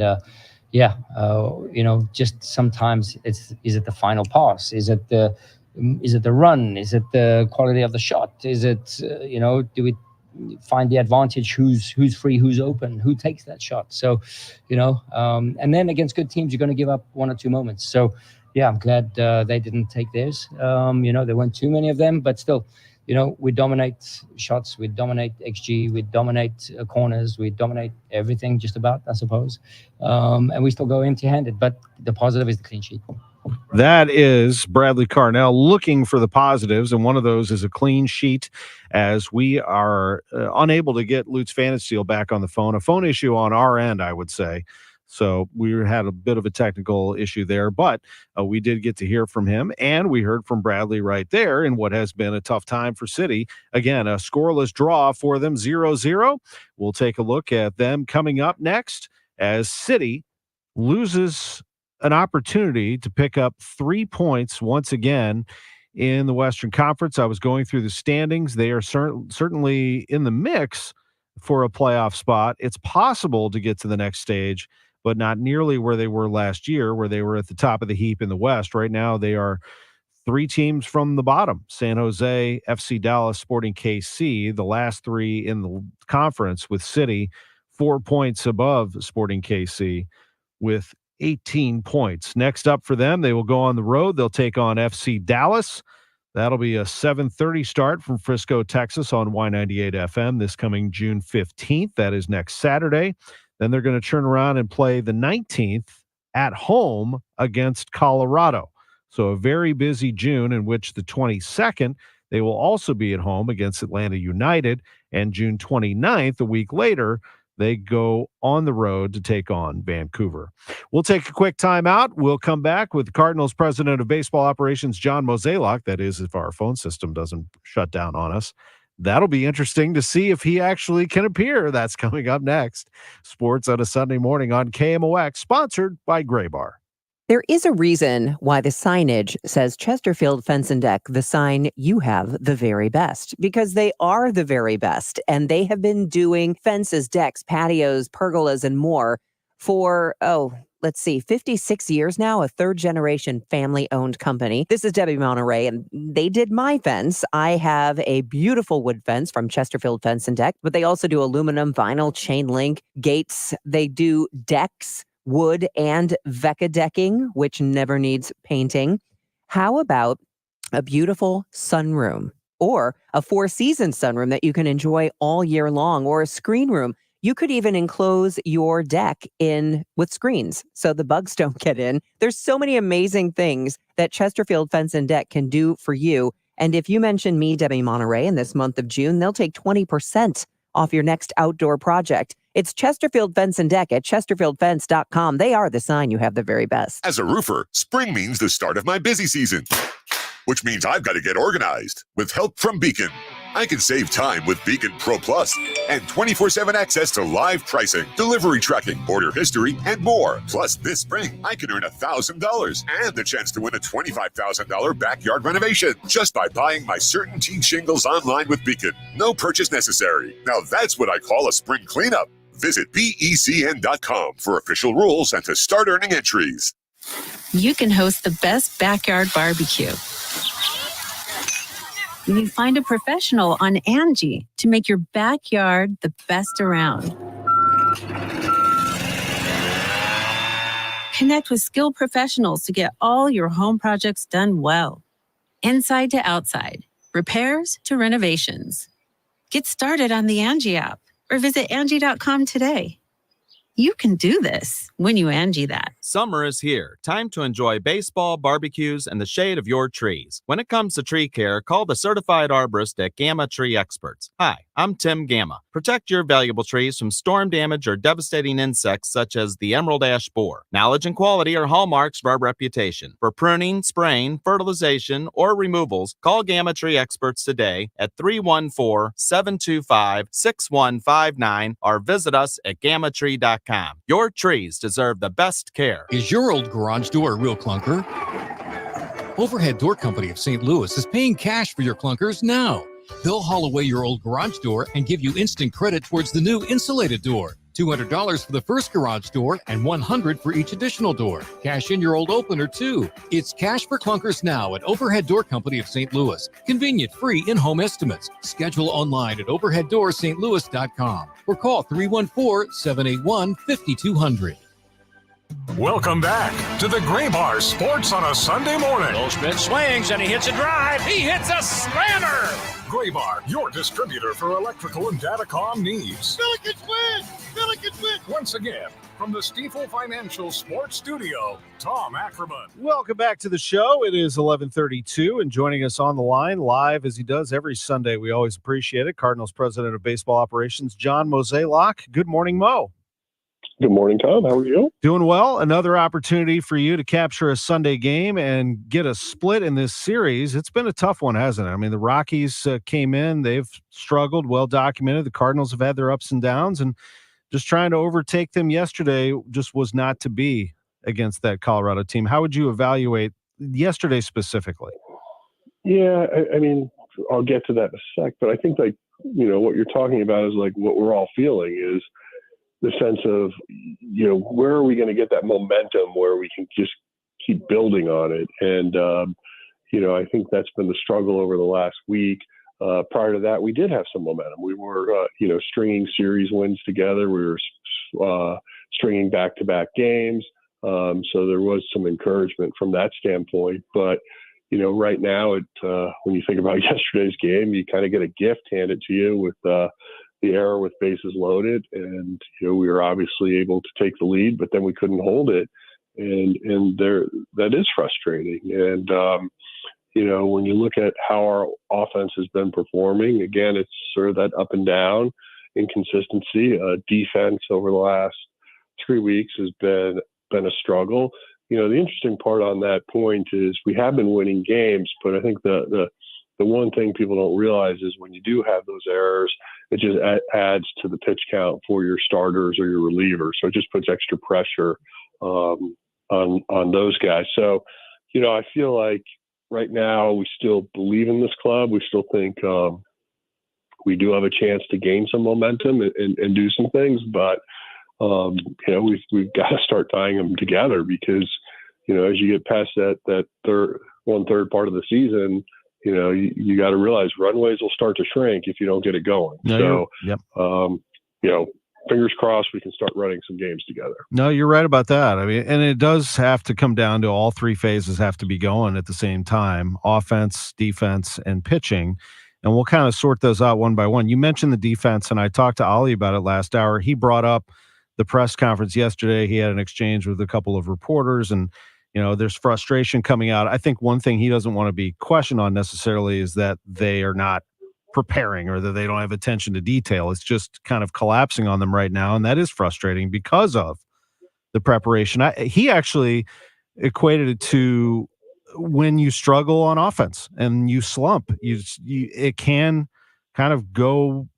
just sometimes is it the final pass? Is it the run? Is it the quality of the shot? Is it do we find the advantage? Who's free? Who's open? Who takes that shot? So, and then against good teams, you're going to give up 1 or 2 moments. So, yeah, I'm glad they didn't take theirs. There weren't too many of them, but still, we dominate shots, we dominate XG, we dominate corners, we dominate everything just about, I suppose. And we still go empty-handed, but the positive is the clean sheet. That is Bradley Carnell looking for the positives, and one of those is a clean sheet, as we are unable to get Lutz Pfannenstiel back on the phone. A phone issue on our end, I would say. So we had a bit of a technical issue there, but we did get to hear from him, and we heard from Bradley right there in what has been a tough time for City. Again, a scoreless draw for them, 0-0. We'll take a look at them coming up next as City loses an opportunity to pick up 3 points once again in the Western Conference. I was going through the standings. They are certainly in the mix for a playoff spot. It's possible to get to the next stage, but not nearly where they were last year, where they were at the top of the heap in the West. Right now, they are 3 teams from the bottom: San Jose, FC Dallas, Sporting KC, the last 3 in the conference, with City 4 points above Sporting KC with 18 points. Next up for them, they will go on the road. They'll take on FC Dallas. That'll be a 7:30 start from Frisco, Texas on Y98 FM this coming June 15th. That is next Saturday. Then they're going to turn around and play the 19th at home against Colorado. So a very busy June, in which the 22nd, they will also be at home against Atlanta United. And June 29th, a week later, they go on the road to take on Vancouver. We'll take a quick timeout. We'll come back with Cardinals President of Baseball Operations, John Mozeliak. That is, if our phone system doesn't shut down on us. That'll be interesting to see if he actually can appear. That's coming up next. Sports on a Sunday morning on KMOX, sponsored by Gray Bar. There is a reason why the signage says Chesterfield Fence and Deck, the sign you have the very best, because they are the very best. And they have been doing fences, decks, patios, pergolas, and more for, 56 years now, a 3rd-generation family-owned company. This is Debbie Monterey, and they did my fence. I have a beautiful wood fence from Chesterfield Fence and Deck, but they also do aluminum, vinyl, chain link, gates. They do decks, wood, and Vecca decking, which never needs painting. How about a beautiful sunroom, or a 4-season sunroom that you can enjoy all year long, or a screen room? You could even enclose your deck in with screens so the bugs don't get in. There's so many amazing things that Chesterfield Fence and Deck can do for you. And if you mention me, Debbie Monterey, in this month of June, they'll take 20% off your next outdoor project. It's Chesterfield Fence and Deck at chesterfieldfence.com. They are the sign you have the very best. As a roofer, spring means the start of my busy season, which means I've got to get organized. With help from Beacon, I can save time with Beacon Pro Plus and 24/7 access to live pricing, delivery tracking, order history, and more. Plus, this spring, I can earn $1,000 and the chance to win a $25,000 backyard renovation just by buying my CertainTeed shingles online with Beacon. No purchase necessary. Now that's what I call a spring cleanup. Visit BECN.com for official rules and to start earning entries. You can host the best backyard barbecue. You find a professional on Angie to make your backyard the best around. Connect with skilled professionals to get all your home projects done well. Inside to outside, repairs to renovations. Get started on the Angie app or visit Angie.com today. You can do this when you Angie that. Summer is here. Time to enjoy baseball, barbecues, and the shade of your trees. When it comes to tree care, call the certified arborist at Gamma Tree Experts. Hi, I'm Tim Gamma. Protect your valuable trees from storm damage or devastating insects such as the emerald ash borer. Knowledge and quality are hallmarks of our reputation. For pruning, spraying, fertilization, or removals, call Gamma Tree Experts today at 314-725-6159 or visit us at gammatree.com. Your trees deserve the best care. Is your old garage door a real clunker? Overhead Door Company of St. Louis is paying cash for your clunkers now. They'll haul away your old garage door and give you instant credit towards the new insulated door. $200 for the first garage door and $100 for each additional door. Cash in your old opener too. It's cash for clunkers now at Overhead Door Company of St. Louis. Convenient, free in-home estimates. Schedule online at overheaddoorsstlouis.com or call 314-781-5200. Welcome back to the Gray Bar Sports on a Sunday morning. Goldschmidt swings and he hits a drive. He hits a slammer. Gray Bar, your distributor for electrical and datacom needs. Billikens win! Billikens win! Once again, from the Stifel Financial Sports Studio, Tom Ackerman. Welcome back to the show. It is 11:32, and joining us on the line live as he does every Sunday, we always appreciate it, Cardinals President of Baseball Operations, John Mozeliak. Good morning, Mo. Good morning, Tom. How are you? Doing well. Another opportunity for you to capture a Sunday game and get a split in this series. It's been a tough one, hasn't it? I mean, the Rockies came in. They've struggled, well documented. The Cardinals have had their ups and downs, and just trying to overtake them yesterday just was not to be against that Colorado team. How would you evaluate yesterday specifically? Yeah, I mean, I'll get to that in a sec, but I think, like, you know, what you're talking about is like what we're all feeling is the sense of, you know, where are we going to get that momentum where we can just keep building on it? And, you know, I think that's been the struggle over the last week. Prior to that, we did have some momentum. We were, you know, stringing series wins together. We were stringing back-to-back games. So there was some encouragement from that standpoint. But, you know, right now, when you think about yesterday's game, you kind of get a gift handed to you with the error with bases loaded, and you know we were obviously able to take the lead, but then we couldn't hold it, and there that is frustrating. And you know, when you look at how our offense has been performing, again, it's sort of that up and down inconsistency. Defense over the last 3 weeks has been a struggle. You know, the interesting part on that point is we have been winning games, but I think the one thing people don't realize is when you do have those errors, it just adds to the pitch count for your starters or your relievers. So it just puts extra pressure on those guys. So, you know, I feel like right now we still believe in this club. We still think we do have a chance to gain some momentum and do some things. But, you know, we've got to start tying them together because, you know, as you get past that one-third part of the season, you know, you got to realize runways will start to shrink if you don't get it going. No, so, you know, fingers crossed we can start running some games together. No, you're right about that. I mean, and it does have to come down to all three phases have to be going at the same time: offense, defense, and pitching. And we'll kind of sort those out one by one. You mentioned the defense, and I talked to Oli about it last hour. He brought up the press conference yesterday. He had an exchange with a couple of reporters, and you know, there's frustration coming out. I think one thing he doesn't want to be questioned on necessarily is that they are not preparing or that they don't have attention to detail. It's just kind of collapsing on them right now, and that is frustrating because of the preparation. He actually equated it to when you struggle on offense and you slump, it can kind of go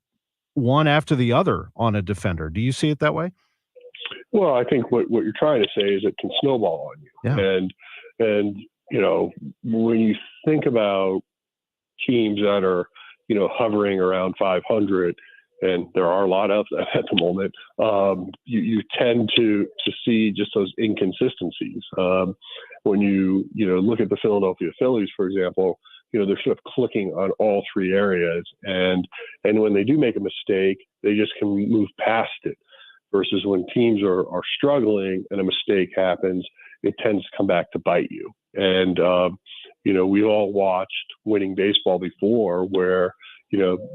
one after the other on a defender. Do you see it that way? Well, I think what you're trying to say is it can snowball on you. Yeah. And you know, when you think about teams that are, you know, hovering around 500, and there are a lot of them at the moment, you tend to see just those inconsistencies. When you look at the Philadelphia Phillies, for example, they're sort of clicking on all three areas, and when they do make a mistake, they just can move past it. Versus when teams are struggling and a mistake happens, it tends to come back to bite you. And we all watched winning baseball before, where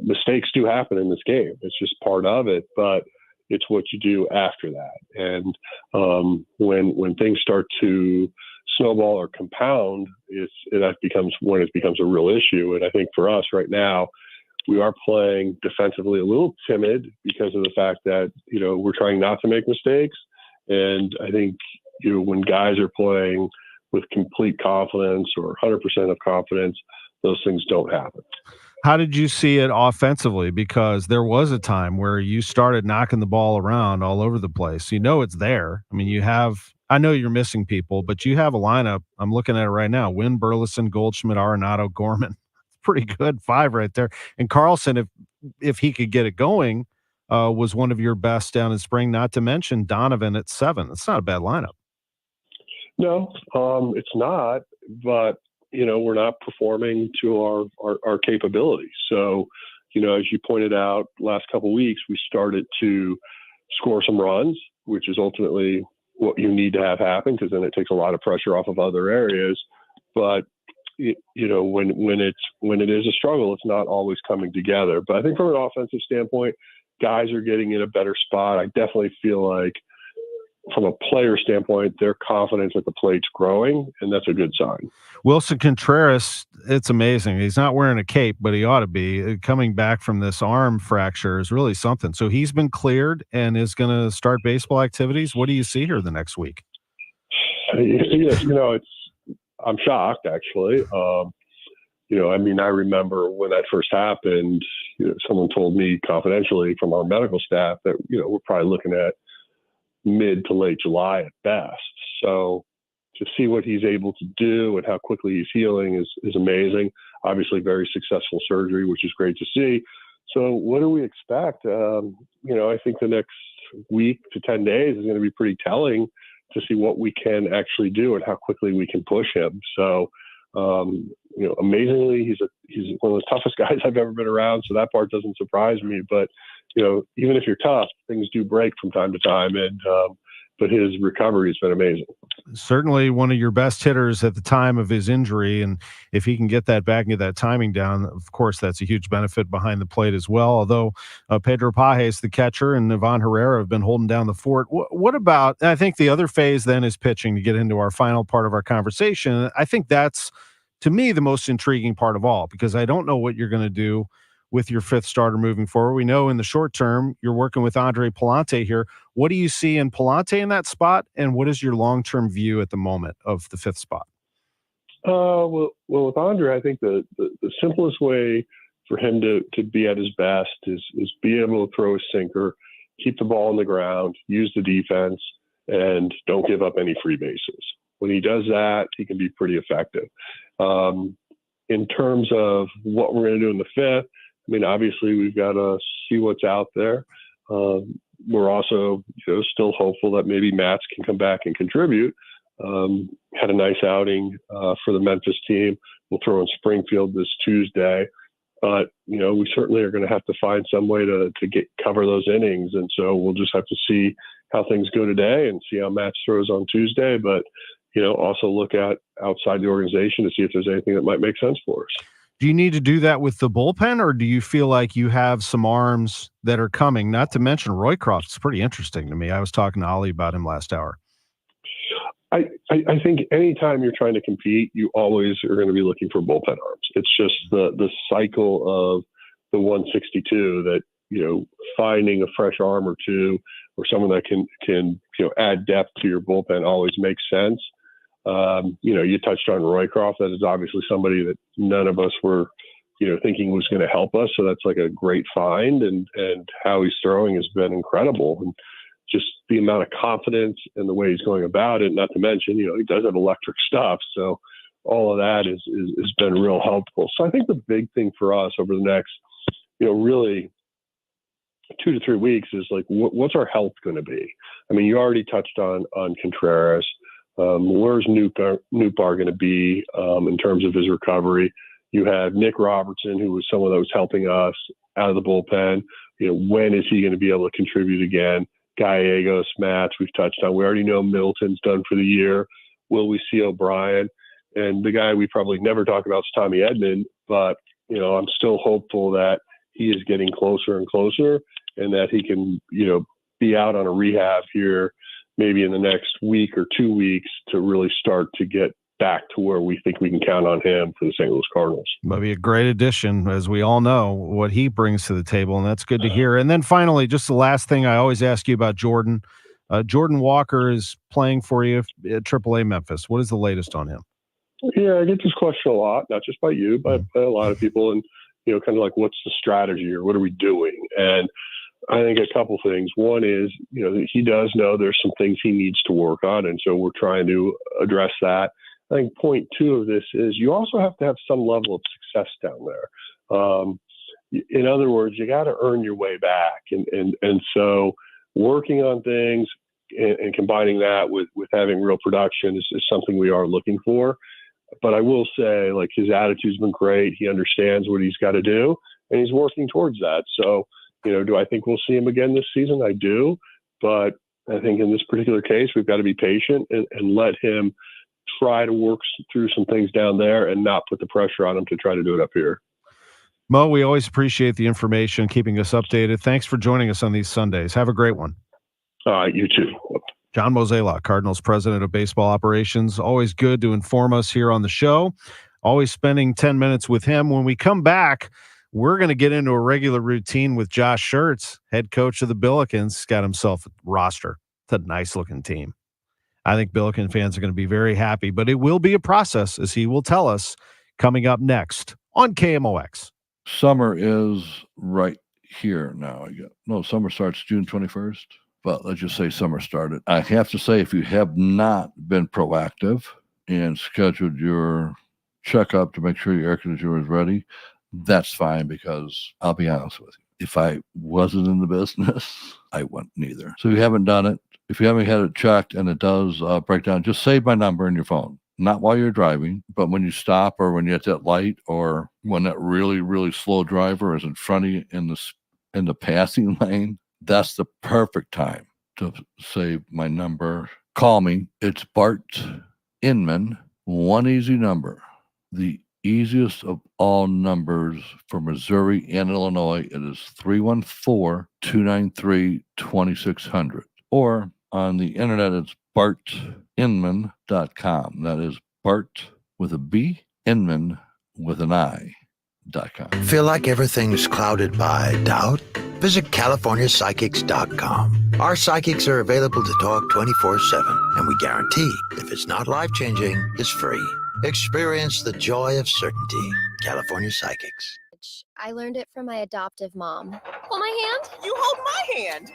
mistakes do happen in this game. It's just part of it, but it's what you do after that. And when things start to snowball or compound, it becomes a real issue. And I think for us right now, we are playing defensively a little timid because of the fact that we're trying not to make mistakes. And I think when guys are playing with complete confidence or 100% of confidence, those things don't happen. How did you see it offensively? Because there was a time where you started knocking the ball around all over the place. It's there. I mean, I know you're missing people, but you have a lineup. I'm looking at it right now. Wynn, Burleson, Goldschmidt, Arenado, Gorman. Pretty good 5 right there. And Carlson, if he could get it going, was one of your best down in spring, not to mention Donovan at 7. It's not a bad lineup. No, it's not, but we're not performing to our capabilities. So, as you pointed out, last couple of weeks, we started to score some runs, which is ultimately what you need to have happen, because then it takes a lot of pressure off of other areas. But when it is a struggle, it's not always coming together. But I think from an offensive standpoint, guys are getting in a better spot. I definitely feel like from a player standpoint, their confidence at the plate's growing, and that's a good sign. Wilson Contreras, it's amazing. He's not wearing a cape, but he ought to be. Coming back from this arm fracture is really something. So he's been cleared and is going to start baseball activities. What do you see here the next week? I'm shocked, actually. I remember when that first happened, someone told me confidentially from our medical staff that, we're probably looking at mid to late July at best. So to see what he's able to do and how quickly he's healing is amazing. Obviously very successful surgery, which is great to see. So what do we expect? I think the next week to 10 days is going to be pretty telling to see what we can actually do and how quickly we can push him. So, amazingly, he's one of the toughest guys I've ever been around. So that part doesn't surprise me. But, even if you're tough, things do break from time to time. And, but his recovery has been amazing. Certainly one of your best hitters at the time of his injury. And if he can get that back and get that timing down, of course, that's a huge benefit behind the plate as well. Although Pedro Pages, the catcher, and Ivan Herrera have been holding down the fort. What about, I think the other phase then is pitching, to get into our final part of our conversation. I think that's, to me, the most intriguing part of all, because I don't know what you're going to do with your fifth starter moving forward. We know in the short term, you're working with Andre Pallante here. What do you see in Pallante in that spot? And what is your long-term view at the moment of the fifth spot? Well, with Andre, I think the simplest way for him to be at his best is be able to throw a sinker, keep the ball on the ground, use the defense, and don't give up any free bases. When he does that, he can be pretty effective. In terms of what we're going to do in the fifth, obviously we've got to see what's out there. We're also still hopeful that maybe Matz can come back and contribute. Had a nice outing for the Memphis team. We'll throw in Springfield this Tuesday. But, we certainly are going to have to find some way to cover those innings. And so we'll just have to see how things go today and see how Matz throws on Tuesday. But, also look at outside the organization to see if there's anything that might make sense for us. Do you need to do that with the bullpen, or do you feel like you have some arms that are coming? Not to mention Roycroft. It's pretty interesting to me. I was talking to Oli about him last hour. I think anytime you're trying to compete, you always are going to be looking for bullpen arms. It's just the cycle of the 162 that, finding a fresh arm or two or someone that can add depth to your bullpen always makes sense. You touched on Roycroft. That is obviously somebody that none of us were, thinking was going to help us. So that's like a great find, and how he's throwing has been incredible. And just the amount of confidence and the way he's going about it, not to mention, he does have electric stuff. So all of that has been real helpful. So I think the big thing for us over the next, really 2 to 3 weeks is like, what's our health going to be? I mean, you already touched on Contreras. Where's Newbar going to be in terms of his recovery? You have Nick Robertson, who was someone that was helping us out of the bullpen. When is he going to be able to contribute again? Gallegos, Matz, we've touched on. We already know Middleton's done for the year. Will we see O'Brien? And the guy we probably never talk about is Tommy Edman, but I'm still hopeful that he is getting closer and closer, and that he can, be out on a rehab here maybe in the next week or 2 weeks to really start to get back to where we think we can count on him for the St. Louis Cardinals. Might be a great addition, as we all know what he brings to the table, and that's good to hear. And then finally, just the last thing I always ask you about Jordan. Jordan Walker is playing for you at AAA Memphis. What is the latest on him? Yeah, I get this question a lot, not just by you, but by a lot of people. And, kind of like, what's the strategy or what are we doing? And I think a couple things. One is, he does know there's some things he needs to work on. And so we're trying to address that. I think point two of this is you also have to have some level of success down there. In other words, you got to earn your way back. And so working on things and combining that with having real production is something we are looking for. But I will say, like, his attitude's been great. He understands what he's got to do, and he's working towards that. So, do I think we'll see him again this season? I do. But I think in this particular case, we've got to be patient and let him try to work through some things down there and not put the pressure on him to try to do it up here. Mo, we always appreciate the information, keeping us updated. Thanks for joining us on these Sundays. Have a great one. All right, you too. John Mozeliak, Cardinals president of baseball operations. Always good to inform us here on the show. Always spending 10 minutes with him. When we come back, we're going to get into a regular routine with Josh Schertz, head coach of the Billikens. He's got himself a roster. It's a nice-looking team. I think Billiken fans are going to be very happy, but it will be a process, as he will tell us, coming up next on KMOX. Summer is right here now. Summer starts June 21st. But let's just say summer started. I have to say, if you have not been proactive and scheduled your checkup to make sure your air conditioner is ready, that's fine, because I'll be honest with you. If I wasn't in the business, I wouldn't either. So if you haven't done it, if you haven't had it checked and it does break down, just save my number in your phone. Not while you're driving, but when you stop or when you're at that light or when that really, really slow driver is in front of you in the passing lane. That's the perfect time to save my number. Call me. It's Bart Inman. One easy number. The easiest of all numbers for Missouri and Illinois. It is 314-293-2600. Or on the internet, it's bartinman.com. That is Bart with a B, Inman with an I.com. Feel like everything's clouded by doubt? Visit CaliforniaPsychics.com. Our psychics are available to talk 24/7, and we guarantee if it's not life-changing, it's free. Experience the joy of certainty. California Psychics. I learned it from my adoptive mom. Hold my hand. You hold my hand.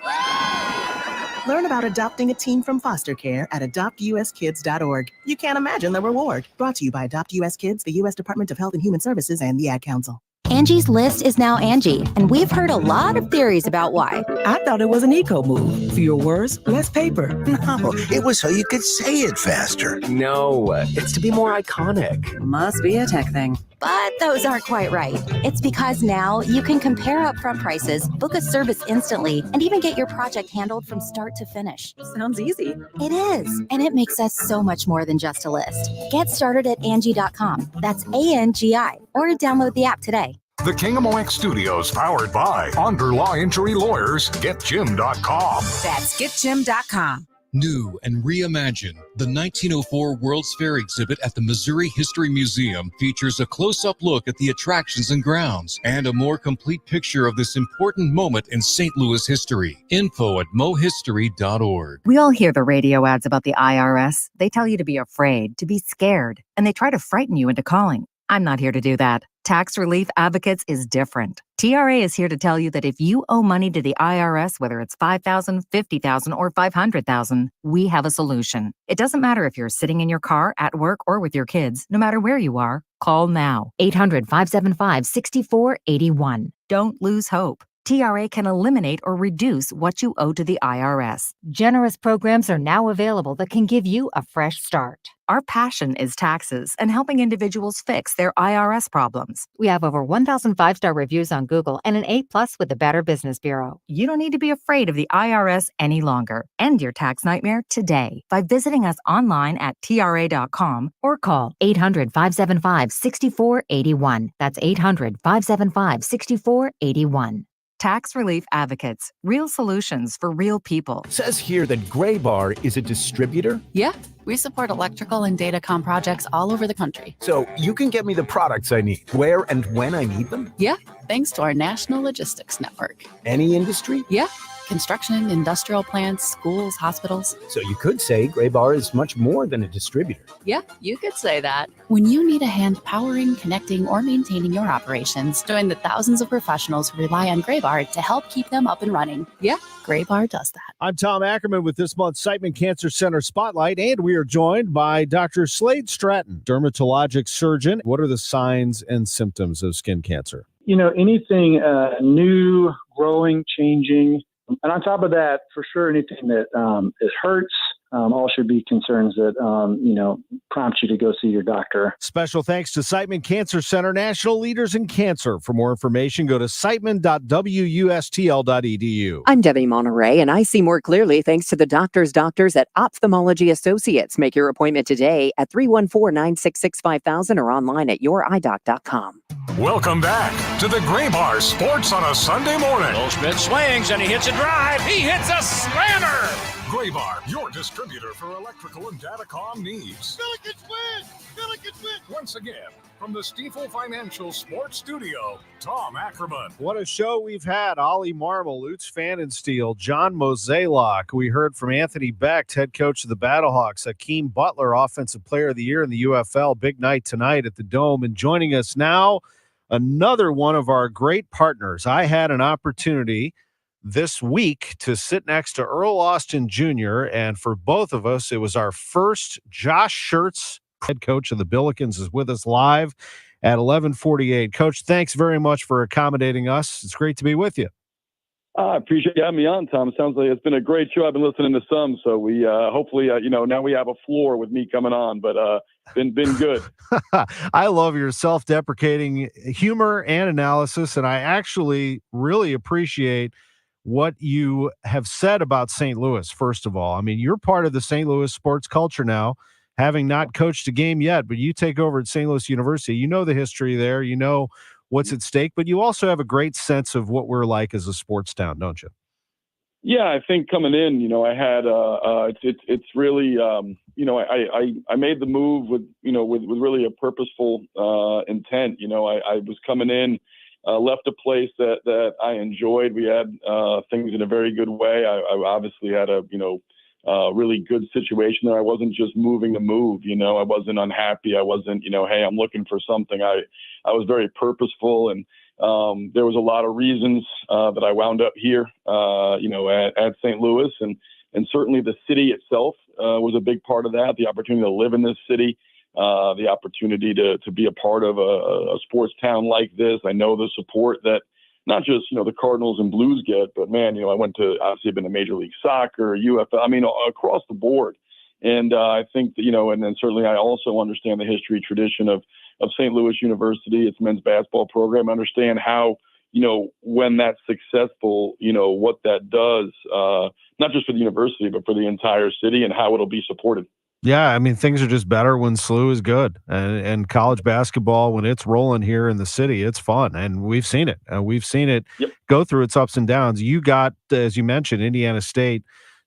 Learn about adopting a teen from foster care at adoptuskids.org. You can't imagine the reward. Brought to you by Adopt US Kids, the U.S. Department of Health and Human Services, and the Ad Council. Angie's List is now Angie, and we've heard a lot of theories about why. I thought it was an eco move. Fewer words, less paper. No, it was so you could say it faster. No, it's to be more iconic. Must be a tech thing. But those aren't quite right. It's because now you can compare upfront prices, book a service instantly, and even get your project handled from start to finish. Sounds easy. It is, and it makes us so much more than just a list. Get started at Angie.com. That's ANGI, or download the app today. The KMOX Studios, powered by Law Injury Lawyers, GetJim.com. That's GetJim.com. New and reimagined, the 1904 World's Fair exhibit at the Missouri History Museum features a close-up look at the attractions and grounds and a more complete picture of this important moment in St. Louis history. Info at mohistory.org. We all hear the radio ads about the IRS. They tell you to be afraid, to be scared, and they try to frighten you into calling. I'm not here to do that. Tax Relief Advocates is different. TRA is here to tell you that if you owe money to the IRS, whether it's $5,000, $50,000, or $500,000, we have a solution. It doesn't matter if you're sitting in your car, at work, or with your kids. No matter where you are, call now. 800-575-6481. Don't lose hope. TRA can eliminate or reduce what you owe to the IRS. Generous programs are now available that can give you a fresh start. Our passion is taxes and helping individuals fix their IRS problems. We have over 1,000 five-star reviews on Google and an A+ with the Better Business Bureau. You don't need to be afraid of the IRS any longer. End your tax nightmare today by visiting us online at TRA.com or call 800-575-6481. That's 800-575-6481. Tax Relief Advocates. Real solutions for real people. Says here that Gray Bar is a distributor. Yeah, we support electrical and datacom projects all over the country. So you can get me the products I need, where and when I need them? Yeah, thanks to our national logistics network. Any industry? Yeah, construction, industrial plants, schools, hospitals. So you could say Gray Bar is much more than a distributor. Yeah, you could say that. When you need a hand powering, connecting, or maintaining your operations, join the thousands of professionals who rely on Gray Bar to help keep them up and running. Yeah, Gray Bar does that. I'm Tom Ackerman with this month's Siteman Cancer Center Spotlight, and we are joined by Dr. Slade Stratton, dermatologic surgeon. What are the signs and symptoms of skin cancer? Anything new, growing, changing. And on top of that, for sure, anything that it hurts, all should be concerns that, prompt you to go see your doctor. Special thanks to Siteman Cancer Center, national leaders in cancer. For more information, go to siteman.wustl.edu. I'm Debbie Monterey, and I see more clearly thanks to the doctors at Ophthalmology Associates. Make your appointment today at 314-966-5000 or online at youridoc.com. Welcome back to the Gray Bar Sports on a Sunday morning. Goldschmidt swings and he hits a drive. He hits a slammer. Gray Bar, your distributor for electrical and datacom needs. Billikens win! Billikens win! Once again, from the Stifel Financial Sports Studio, Tom Ackerman. What a show we've had. Oli Marmol, Lutz Pfannenstiel, John Mozeliak. We heard from Anthony Becht, head coach of the Battlehawks, Hakeem Butler, Offensive Player of the Year in the UFL. Big night tonight at the Dome. And joining us now, another one of our great partners. I had an opportunity this week to sit next to Earl Austin Jr., and for both of us, it was our first. Josh Schertz, head coach of the Billikens, is with us live at 11:48. Coach, thanks very much for accommodating us. It's great to be with you. I appreciate you having me on, Tom. It sounds like it's been a great show. I've been listening to some, so we hopefully, now we have a floor with me coming on, but been good. I love your self-deprecating humor and analysis, and I actually really appreciate what you have said about St. Louis, first of all. I mean, you're part of the St. Louis sports culture now, having not coached a game yet, but you take over at St. Louis University. You know the history there. You know what's at stake, but you also have a great sense of what we're like as a sports town, don't you? Yeah, I think coming in, I had it's really I made the move with really a purposeful intent. I was coming in, left a place that I enjoyed. We had things in a very good way. I obviously had a really good situation there. I wasn't just moving to move. I wasn't unhappy. I wasn't hey, I'm looking for something. I was very purposeful, and there was a lot of reasons that I wound up here, at St. Louis, and certainly the city itself was a big part of that. The opportunity to live in this city, the opportunity to be a part of a sports town like this. I know the support that not just the Cardinals and Blues get, but man, I went to obviously been to Major League Soccer, UFL. I mean, across the board. And I think that, and then certainly I also understand the history, tradition of St. Louis University, its men's basketball program. I understand how, when that's successful, what that does, not just for the university, but for the entire city and how it'll be supported. Yeah, I mean, things are just better when SLU is good. And college basketball, when it's rolling here in the city, it's fun. And we've seen it. We've seen it go through its ups and downs. You got, as you mentioned, Indiana State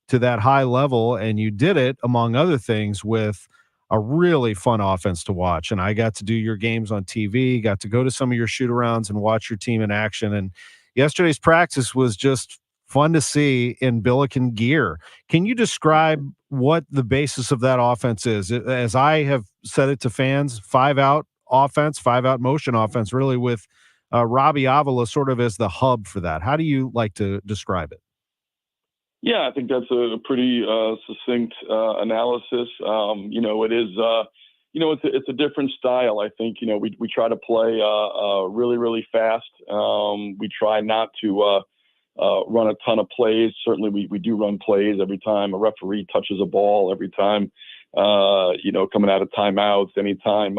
to that high level, and you did it, among other things, with a really fun offense to watch. And I got to do your games on TV, got to go to some of your shoot-arounds and watch your team in action. And yesterday's practice was just fun to see in Billiken gear. Can you describe what the basis of that offense is? As I have said it to fans, 5-out offense, 5-out motion offense, really with Robbie Avila sort of as the hub for that. How do you like to describe it? Yeah, I think that's a pretty succinct analysis. It is, it's a different style. I think, we try to play really, really fast. We try not to run a ton of plays. Certainly we do run plays every time a referee touches a ball, every time, coming out of timeouts, anytime,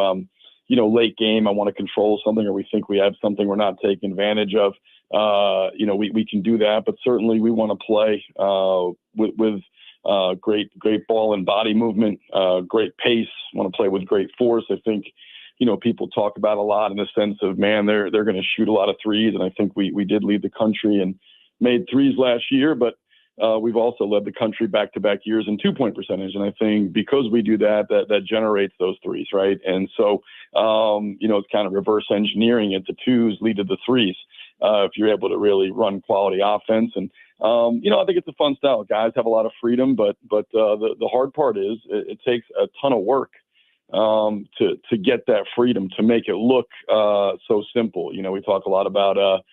late game, I want to control something or we think we have something we're not taking advantage of. We can do that, but certainly we want to play with great ball and body movement, great pace, want to play with great force. I think, people talk about a lot in the sense of, man, they're going to shoot a lot of threes. And I think we did lead the country and made threes last year, but we've also led the country back-to-back years in 2-point percentage. And I think because we do that generates those threes, right? And so, it's kind of reverse engineering it. The twos lead to the threes if you're able to really run quality offense. And, I think it's a fun style. Guys have a lot of freedom, but the hard part is it takes a ton of work to get that freedom, to make it look so simple. We talk a lot about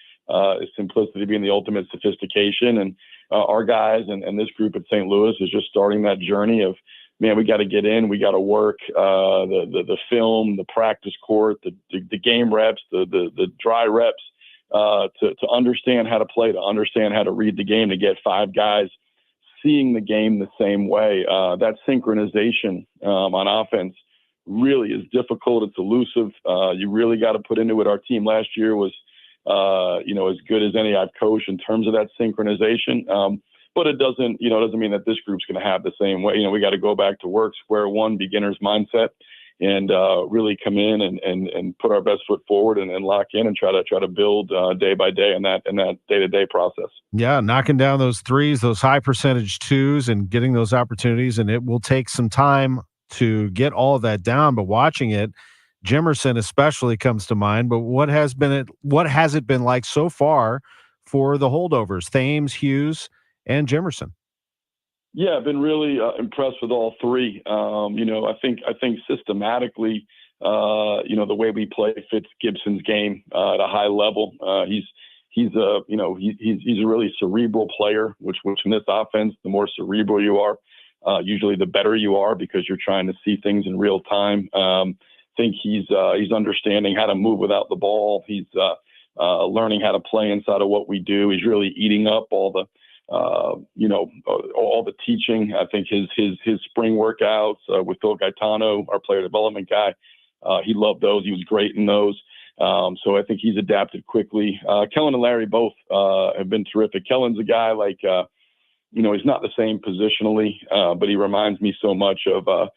simplicity being the ultimate sophistication, and our guys and this group at St. Louis is just starting that journey of, man, we got to get in, we got to work the film, the practice court, the game reps, the dry reps, to understand how to play, to understand how to read the game, to get 5 guys seeing the game the same way. That synchronization on offense really is difficult. It's elusive. You really got to put into it. Our team last year was, as good as any I've coached in terms of that synchronization. But it doesn't mean that this group's going to have the same way. We got to go back to work, square one, beginner's mindset, and really come in and put our best foot forward and lock in and try to build day by day in that day-to-day process. Yeah, knocking down those threes, those high percentage twos, and getting those opportunities. And it will take some time to get all of that down. But watching it, Jimerson especially comes to mind. But what has it been like so far for the holdovers, Thames, Hughes, and Jimerson? Yeah, I've been really impressed with all three. I think systematically, the way we play fits Gibson's game at a high level. He's a really cerebral player, which in this offense, the more cerebral you are, usually the better you are, because you're trying to see things in real time. I think he's understanding how to move without the ball. He's learning how to play inside of what we do. He's really eating up all the teaching. I think his spring workouts with Phil Gaetano, our player development guy, he loved those. He was great in those. So I think he's adapted quickly. Kellen and Larry both have been terrific. Kellen's a guy he's not the same positionally, but he reminds me so much of a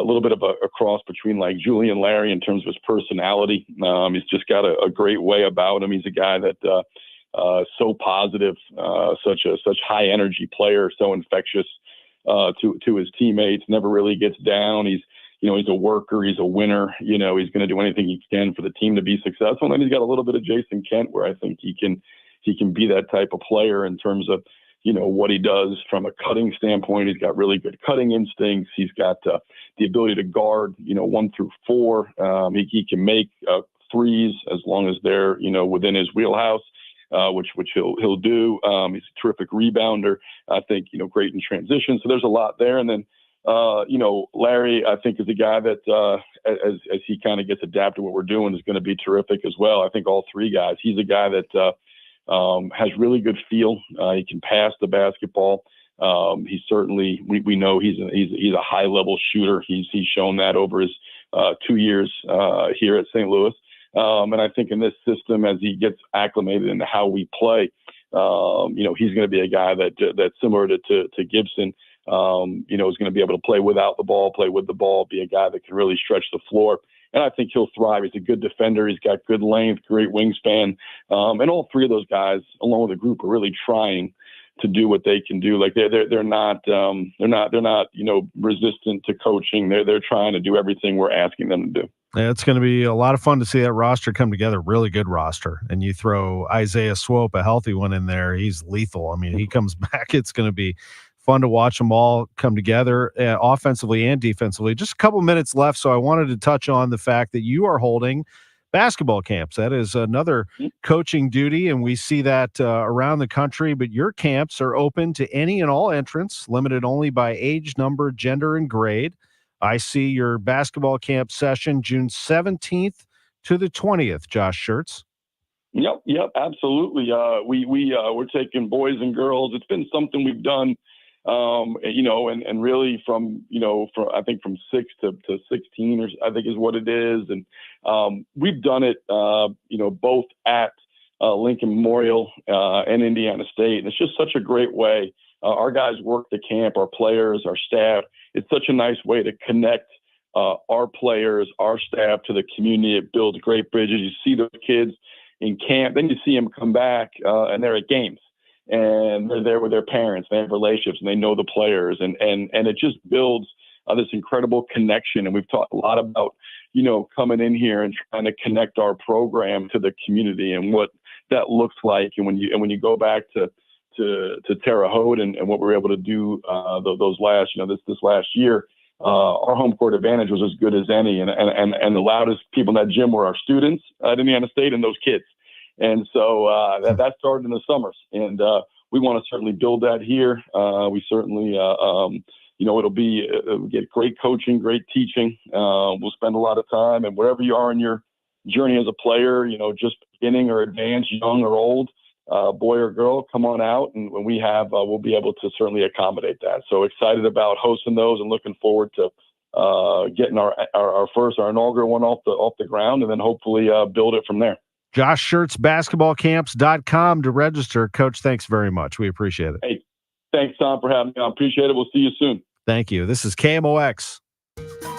little bit of a cross between like Julie and Larry in terms of his personality. He's just got a great way about him. He's a guy that so positive, such high energy player, so infectious to his teammates, never really gets down. He's a worker, he's a winner, he's going to do anything he can for the team to be successful. And then he's got a little bit of Jason Kent, where I think he can be that type of player in terms of, what he does from a cutting standpoint. He's got really good cutting instincts. He's got the ability to guard, 1 through 4. He can make threes as long as they're, within his wheelhouse. Which he'll do. He's a terrific rebounder. I think, great in transition. So there's a lot there. And then, Larry, I think, is a guy that, as he kind of gets adapted to what we're doing, is going to be terrific as well. I think all three guys. He's a guy that has really good feel. He can pass the basketball. He's certainly, we know he's a high level shooter. He's shown that over his 2 years here at St. Louis. And I think in this system, as he gets acclimated into how we play, he's going to be a guy that's similar to Gibson, is going to be able to play without the ball, play with the ball, be a guy that can really stretch the floor. And I think he'll thrive. He's a good defender. He's got good length, great wingspan. And all three of those guys, along with the group, are really trying to do what they can do. Like they're not resistant to coaching. They're trying to do everything we're asking them to do. Yeah, it's going to be a lot of fun to see that roster come together. Really good roster. And you throw Isaiah Swope, a healthy one, in there. He's lethal. I mean, he comes back. It's going to be fun to watch them all come together offensively and defensively. Just a couple minutes left, so I wanted to touch on the fact that you are holding basketball camps. That is another coaching duty, and we see that around the country. But your camps are open to any and all entrants, limited only by age, number, gender, and grade. I see your basketball camp session June 17th to the 20th, Josh Schertz. Yep, absolutely. We're taking boys and girls. It's been something we've done, and really from I think from 6 to 16 or I think is what it is. And we've done it, both at Lincoln Memorial and Indiana State. And it's just such a great way. Our guys work the camp, our players, our staff. It's such a nice way to connect our players, our staff to the community. It builds great bridges. You see those kids in camp, then you see them come back and they're at games and they're there with their parents. They have relationships and they know the players, and it just builds this incredible connection. And we've talked a lot about, coming in here and trying to connect our program to the community and what that looks like. And when you go back to Terre Haute and what we were able to do those last, this last year, our home court advantage was as good as any, and the loudest people in that gym were our students at Indiana State and those kids. And so that started in the summers, and we want to certainly build that here. We certainly, it'll be get great coaching, great teaching. We'll spend a lot of time, and wherever you are in your journey as a player, just beginning or advanced, young or old, boy or girl, come on out, and when we have, we'll be able to certainly accommodate that. So excited about hosting those and looking forward to getting our inaugural one off the ground, and then hopefully build it from there. Josh Schertz, basketballcamps.com to register. Coach, thanks very much. We appreciate it. Hey, thanks, Tom, for having me. I appreciate it. We'll see you soon. Thank you. This is KMOX.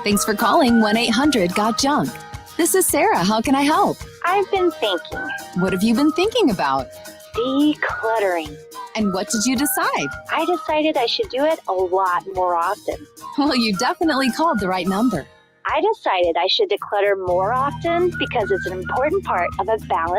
Thanks for calling 1-800-GOT-JUNK. This is Sarah. How can I help? I've been thinking. What have you been thinking about? Decluttering. And what did you decide? I decided I should do it a lot more often. Well, you definitely called the right number. I decided I should declutter more often because it's an important part of a balanced